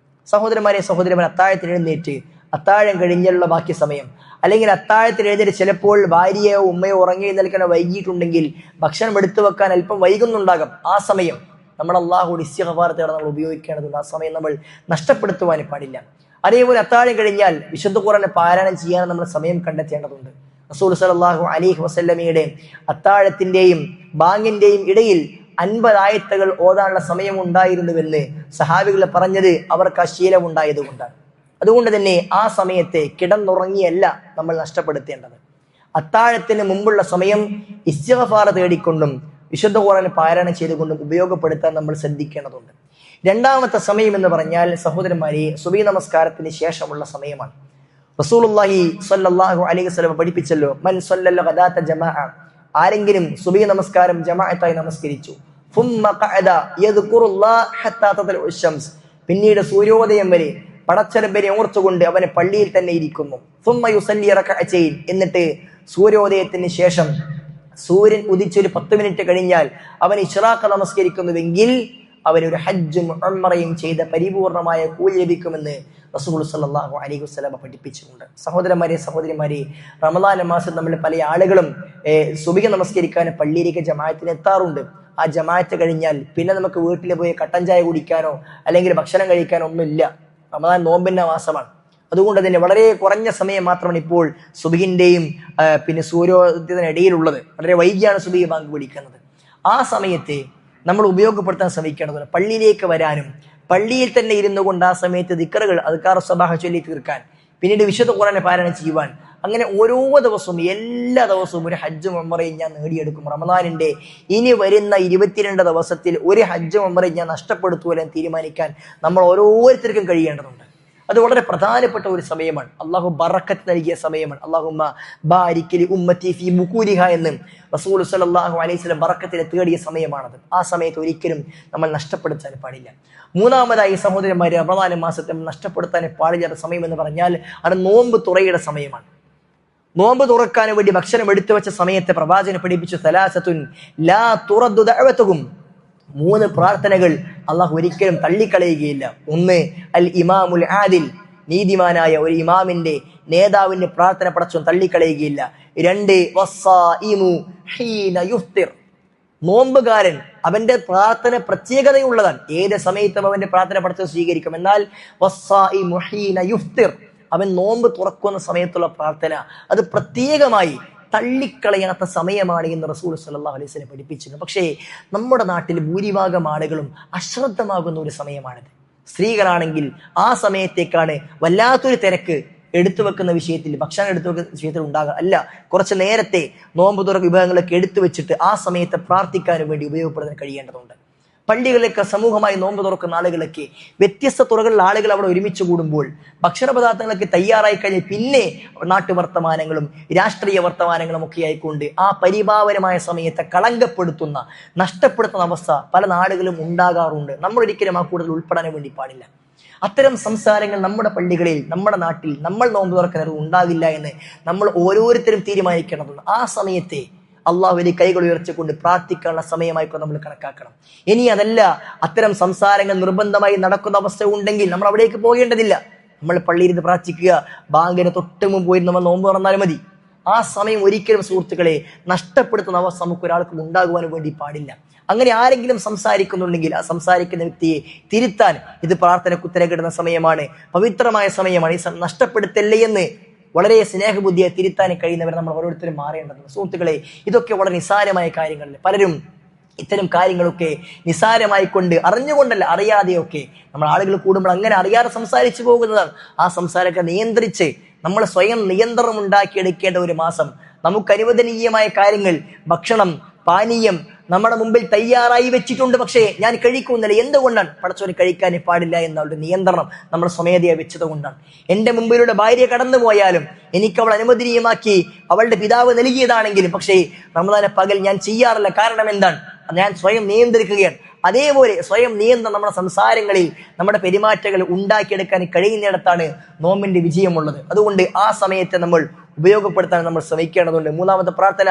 സഹോദരന്മാരെ, സഹോദരന്മാർ, അത്താഴത്തിന് എഴുന്നേറ്റ് അത്താഴം കഴിഞ്ഞുള്ള ബാക്കി സമയം, അല്ലെങ്കിൽ അത്താഴത്തിന് എഴുന്നേറ്റ് ചിലപ്പോൾ ഭാര്യയോ ഉമ്മയോ ഉറങ്ങി എഴുന്നേൽക്കാൻ വൈകിയിട്ടുണ്ടെങ്കിൽ ഭക്ഷണം എടുത്തു വെക്കാൻ അല്പം വൈകുന്നുണ്ടാകും. ആ സമയം നമ്മൾ അള്ളാഹുവോട് ഇസ്തിഗ്ഫാർ തേടാൻ നമ്മൾ ഉപയോഗിക്കേണ്ടതുണ്ട്. ആ സമയം നമ്മൾ നഷ്ടപ്പെടുത്തുവാൻ പാടില്ല. അതേപോലെ അത്താഴം കഴിഞ്ഞാൽ വിശുദ്ധ ഖുർആൻ പാരായണം ചെയ്യാൻ നമ്മൾ സമയം കണ്ടെത്തേണ്ടതുണ്ട്. റസൂൽ സല്ലല്ലാഹു അലൈഹി വസല്ലമയുടെ അത്താഴത്തിന്റെയും ബാങ്കിന്റെയും ഇടയിൽ 50 ആയത്തുകൾ ഓതാനുള്ള സമയം ഉണ്ടായിരുന്നുവെന്ന് സഹാബികൾ പറഞ്ഞത് അവർക്ക് ആ ശീലം ഉണ്ടായത് കൊണ്ടാണ്. അതുകൊണ്ട് തന്നെ ആ സമയത്തെ കിടന്നുറങ്ങിയല്ല നമ്മൾ നഷ്ടപ്പെടുത്തേണ്ടത്. അത്താഴത്തിന് മുമ്പുള്ള സമയം ഇസ്തിഗ്ഫാർ തേടിക്കൊണ്ടും വിശുദ്ധ ഖുർആൻ പാരായണം ചെയ്തുകൊണ്ടും ഉപയോഗപ്പെടുത്താൻ നമ്മൾ ശ്രദ്ധിക്കേണ്ടതുണ്ട്. രണ്ടാമത്തെ സമയം എന്ന് പറഞ്ഞാൽ സഹോദരന്മാരെ, സുബഹി നമസ്കാരത്തിന് ശേഷമുള്ള സമയമാണ്. റസൂലുള്ളാഹി സ്വല്ലല്ലാഹു അലൈഹി വസല്ലം പഠിപ്പിച്ചല്ലോ, മൻ സ്വല്ലൽ ഗദാത ജമാഅ, ആരെങ്കിലും സുബഹി നമസ്കാരം ജമാഅത്തായി നമസ്കരിച്ചു, ഫുമ്മ ഖഅദ യദ്കുറുല്ലാഹ ഹത്താ തത്ലഉ ശംസ്, പിന്നീട് സൂര്യോദയം വരെ പടച്ചെറുമ്പിനെ ഓർത്തുകൊണ്ട് അവന് പള്ളിയിൽ തന്നെ ഇരിക്കുന്നു. സുമ്മ യുസല്ലി റകഅതൈൻ, എന്നിട്ട് സൂര്യോദയത്തിന് ശേഷം സൂര്യൻ ഉദിച്ചൊരു 10 മിനിറ്റ് കഴിഞ്ഞാൽ അവൻ ഇശ്റാഖ് നമസ്കരിക്കുന്നുവെങ്കിൽ അവനൊരു ഹജ്ജും ഉംറയും ചെയ്ത പരിപൂർണമായ കൂലി ലഭിക്കുമെന്ന് റസൂൽ സല്ലല്ലാഹു അലൈഹി വസല്ലം പഠിപ്പിച്ചിട്ടുണ്ട്. സഹോദരന്മാരെ, സഹോദരിമാരെ, റമദാൻ മാസം നമ്മൾ പല ആളുകളും സുബഹി നമസ്കരിക്കാൻ പള്ളിയിലേക്ക് ജമാഅത്തിന് എത്താറുണ്ട്. ആ ജമാഅത്ത് കഴിഞ്ഞാൽ പിന്നെ നമുക്ക് വീട്ടിൽ പോയി കട്ടൻ ചായ കുടിക്കാനോ അല്ലെങ്കിൽ ഭക്ഷണം കഴിക്കാനോ ഒന്നുമില്ല. റമദാൻ നോമ്പിന്റെ മാസമാണ്. അതുകൊണ്ട് തന്നെ വളരെ കുറഞ്ഞ സമയം മാത്രമാണ് ഇപ്പോൾ സുബഹിന്റെയും പിന്നെ സൂര്യോദയത്തിനിടയിലുള്ളത്. വളരെ വൈകിയാണ് സുബഹി ബാങ്ക് വിളിക്കുന്നത്. ആ സമയത്ത് നമ്മൾ ഉപയോഗപ്പെടുത്താൻ ശ്രമിക്കേണ്ടതുണ്ട്. പള്ളിയിലേക്ക് വരാനും പള്ളിയിൽ തന്നെ ഇരുന്നു കൊണ്ട് ആ സമയത്ത് ദിക്റുകൾ അദ്കാർ സബാഹ ചൊല്ലി തീർക്കാൻ, പിന്നീട് വിശുദ്ധ ഖുർആനെ പാരായണം ചെയ്യുവാൻ, അങ്ങനെ ഓരോ ദിവസവും എല്ലാ ദിവസവും ഒരു ഹജ്ജും ഉംറയും ഞാൻ നേടിയെടുക്കും. റമദാനിന്റെ ഇനി വരുന്ന 22 ദിവസത്തിൽ ഒരു ഹജ്ജും ഉംറയും ഞാൻ നഷ്ടപ്പെടുത്തൂല എന്ന് തീരുമാനിക്കാൻ നമ്മൾ ഓരോരുത്തർക്കും കഴിയേണ്ടതുണ്ട്. അത് വളരെ പ്രധാനപ്പെട്ട ഒരു സമയമാണ്. അള്ളാഹു ബറക്കത്ത് നൽകിയ സമയമാണ്. അല്ലാഹുമ്മ ബാരിക് ലി ഉമ്മത്തി ഫീ ബുകൂരിഹ എന്ന് റസൂൽ സല്ലല്ലാഹു അലൈഹി വസല്ലം ബറക്കത്തിനെ തേടിയ സമയമാണത്. ആ സമയത്ത് ഒരിക്കലും നമ്മൾ നഷ്ടപ്പെടുത്താൻ പാടില്ല. മൂന്നാമതായി സഹോദരന്മാരെ, റമദാൻ മാസത്തെ നഷ്ടപ്പെടുത്താൻ പാടില്ലാത്ത സമയം എന്ന് പറഞ്ഞാൽ അത് നോമ്പ് തുറയുടെ സമയമാണ്. നോമ്പ് തുറക്കാൻ വേണ്ടി ഭക്ഷണം എടുത്തു വെച്ച സമയത്തെ പ്രവാചകൻ പഠിപ്പിച്ചു, സലാസത്തുൻ ലാ തുറദ്ദു ദഅവതുഹും, 3 പ്രാർത്ഥനകൾ അള്ളാഹു ഒരിക്കലും തള്ളിക്കളയുകയില്ല. ഒന്ന്, അൽ ഇമാമുൽ ആദിൽ, നീതിമാനായ ഒരു ഇമാമിന്റെ നേതാവിന്റെ പ്രാർത്ഥന പടച്ചോൻ തള്ളിക്കളയുകയില്ല. 2, വസ്സായിമു ഹീന യുഫ്തിർ, നോമ്പുകാരൻ അവന്റെ പ്രാർത്ഥന പ്രത്യേകതയുള്ളതാണ്. ഏത് സമയത്തും അവന്റെ പ്രാർത്ഥന പടച്ചോൻ സ്വീകരിക്കും. എന്നാൽ വസ്സായിമു ഹീന യുഫ്തിർ, അവൻ നോമ്പ് തുറക്കുന്ന സമയത്തുള്ള പ്രാർത്ഥന അത് പ്രത്യേകമായി തള്ളിക്കളയാത്ത സമയമാണ് എന്ന് റസൂൽ സല്ലല്ലാഹു അലൈഹി വസല്ലം പഠിപ്പിച്ചിരുന്നു. പക്ഷേ നമ്മുടെ നാട്ടിൽ ഭൂരിഭാഗം ആളുകളും അശ്രദ്ധമാകുന്ന ഒരു സമയമാണിത്. സ്ത്രീകളാണെങ്കിൽ ആ സമയത്തേക്കാണ് വല്ലാത്തൊരു തിരക്ക് എടുത്തു വെക്കുന്ന വിഷയത്തിൽ, ഭക്ഷണം എടുത്തു വെക്കുന്ന വിഷയത്തിൽ ഉണ്ടാകുക. അല്ല, കുറച്ച് നേരത്തെ നോമ്പ് തുറ വിഭവങ്ങളൊക്കെ എടുത്തു വെച്ചിട്ട് ആ സമയത്ത് പ്രാർത്ഥിക്കാനും വേണ്ടി ഉപയോഗപ്പെടുത്താൻ കഴിയേണ്ടതുണ്ട്. പള്ളികളിലൊക്കെ സമൂഹമായി നോമ്പ് തുറക്കുന്ന ആളുകളൊക്കെ വ്യത്യസ്ത തുറകളിൽ ആളുകൾ അവിടെ ഒരുമിച്ച് കൂടുമ്പോൾ ഭക്ഷണ പദാർത്ഥങ്ങളൊക്കെ തയ്യാറായി കഴിഞ്ഞ് പിന്നെ നാട്ടുവർത്തമാനങ്ങളും രാഷ്ട്രീയ വർത്തമാനങ്ങളും ഒക്കെ ആയിക്കൊണ്ട് ആ പരിഭാവനമായ സമയത്തെ കളങ്കപ്പെടുത്തുന്ന, നഷ്ടപ്പെടുത്തുന്ന അവസ്ഥ പല നാടുകളും ഉണ്ടാകാറുണ്ട്. നമ്മൾ ഒരിക്കലും ആ കൂടുതൽ ഉൾപ്പെടാൻ വേണ്ടി പാടില്ല. അത്തരം സംസാരങ്ങൾ നമ്മുടെ പള്ളികളിൽ, നമ്മുടെ നാട്ടിൽ നമ്മൾ നോമ്പ് തുറക്കുന്നത് ഉണ്ടാകില്ല എന്ന് നമ്മൾ ഓരോരുത്തരും തീരുമാനിക്കേണ്ടതുണ്ട്. ആ സമയത്തെ അള്ളാഹുവിന്റെ കൈകൾ ഉയർത്തിക്കൊണ്ട് പ്രാർത്ഥിക്കാനുള്ള സമയമായിക്കൊണ്ട് നമ്മൾ കണക്കാക്കണം. ഇനി അതല്ല, അത്തരം സംസാരങ്ങൾ നിർബന്ധമായി നടക്കുന്ന അവസ്ഥ ഉണ്ടെങ്കിൽ നമ്മൾ അവിടേക്ക് പോകേണ്ടതില്ല. നമ്മൾ പള്ളിയിൽ നിന്ന് പ്രാർത്ഥിക്കുക, ബാങ്കിന് തൊട്ട് മുമ്പ് പോയി നമ്മൾ നോമ്പ് തുറന്നാലും മതി. ആ സമയം ഒരിക്കലും സുഹൃത്തുക്കളെ നഷ്ടപ്പെടുത്തുന്ന അവസ്ഥ നമുക്ക് ഒരാൾക്കും ഉണ്ടാകുവാൻ വേണ്ടി പാടില്ല. അങ്ങനെ ആരെങ്കിലും സംസാരിക്കുന്നുണ്ടെങ്കിൽ ആ സംസാരിക്കുന്ന വ്യക്തിയെ തിരുത്താൻ ഇത് പ്രാർത്ഥനയ്ക്ക് ഉത്തരം കിട്ടുന്ന സമയമാണ്, പവിത്രമായ സമയമാണ്. ഈ നഷ്ടപ്പെടുത്തല്ലേ എന്ന് വളരെ സ്നേഹബുദ്ധിയെ തിരുത്താൻ കഴിയുന്നവർ നമ്മൾ ഓരോരുത്തരും മാറേണ്ടതുണ്ട്. സുഹൃത്തുക്കളെ, ഇതൊക്കെ വളരെ നിസ്സാരമായ കാര്യങ്ങളിൽ പലരും ഇത്തരം കാര്യങ്ങളൊക്കെ നിസ്സാരമായിക്കൊണ്ട്, അറിഞ്ഞുകൊണ്ടല്ല അറിയാതെയൊക്കെ നമ്മൾ ആളുകൾ കൂടുമ്പോൾ അങ്ങനെ അറിയാതെ സംസാരിച്ചു പോകുന്നതാണ്. ആ സംസാരത്തെ നിയന്ത്രിച്ച് നമ്മൾ സ്വയം നിയന്ത്രണം ഉണ്ടാക്കിയെടുക്കേണ്ട ഒരു മാസം. നമുക്ക് അനുവദനീയമായ കാര്യങ്ങൾ, ഭക്ഷണം, പാനീയം നമ്മുടെ മുമ്പിൽ തയ്യാറായി വെച്ചിട്ടുണ്ട്. പക്ഷേ ഞാൻ കഴിക്കുന്നില്ല. എന്തുകൊണ്ടാണ്? പടച്ചോന് കഴിക്കാൻ പാടില്ല എന്നുള്ള നിയന്ത്രണം നമ്മൾ സ്വമേധയാ വെച്ചത് കൊണ്ടാണ്. എന്റെ മുമ്പിലൂടെ ഭാര്യ കടന്നു പോയാലും എനിക്ക് അവൾ അനുവദനീയമാക്കി അവളുടെ പിതാവ് നൽകിയതാണെങ്കിലും പക്ഷേ റമദാനെ പകൽ ഞാൻ ചെയ്യാറില്ല. കാരണം എന്താണ്? ഞാൻ സ്വയം നിയന്ത്രിക്കുകയാണ്. അതേപോലെ സ്വയം നിയന്ത്രണം നമ്മുടെ സംസാരങ്ങളിൽ, നമ്മുടെ പെരുമാറ്റങ്ങൾ ഉണ്ടാക്കിയെടുക്കാൻ കഴിയുന്നിടത്താണ് നോമ്പിന്റെ വിജയമുള്ളത്. അതുകൊണ്ട് ആ സമയത്തെ നമ്മൾ ഉപയോഗപ്പെടുത്താൻ നമ്മൾ ശ്രമിക്കേണ്ടതുണ്ട്. മൂന്നാമത്തെ പ്രാർത്ഥന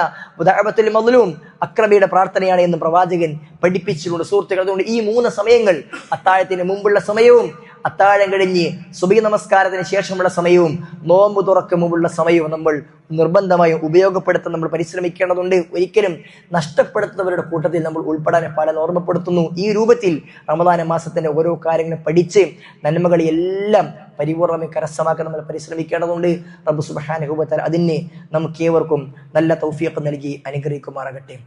ദഅവത്തുൽ മദ്ലൂം, അക്രമിയുടെ പ്രാർത്ഥനയാണ് എന്ന് പ്രവാചകൻ പഠിപ്പിച്ചിട്ടുണ്ട്. സുഹൃത്തുക്കൾ, അതുകൊണ്ട് ഈ 3 സമയങ്ങൾ, അത്താഴത്തിന് മുമ്പുള്ള സമയവും, അത്താഴം കഴിഞ്ഞ് സുബഹി നമസ്കാരത്തിന് ശേഷമുള്ള സമയവും, നോമ്പ് തുറക്ക് മുമ്പുള്ള സമയവും നമ്മൾ നിർബന്ധമായും ഉപയോഗപ്പെടുത്താൻ നമ്മൾ പരിശ്രമിക്കേണ്ടതുണ്ട്. ഒരിക്കലും നഷ്ടപ്പെടുത്തുന്നവരുടെ കൂട്ടത്തിൽ നമ്മൾ ഉൾപ്പെടാൻ പാടില്ലെന്ന് ഓർമ്മപ്പെടുത്തുന്നു. ഈ രൂപത്തിൽ റമദാൻ മാസത്തിന്റെ ഓരോ കാര്യങ്ങളും പഠിച്ച് നന്മകളെല്ലാം പരിപൂർണ്ണമായി കരസ്ഥമാക്കാൻ നമ്മൾ പരിശ്രമിക്കേണ്ടതുണ്ട്. റബ്ബ് സുബ്ഹാനഹു വ തആല അതിന് നമുക്ക് ഏവർക്കും നല്ല തൗഫീഖ് നൽകി അനുഗ്രഹിക്കുമാറാകട്ടെ.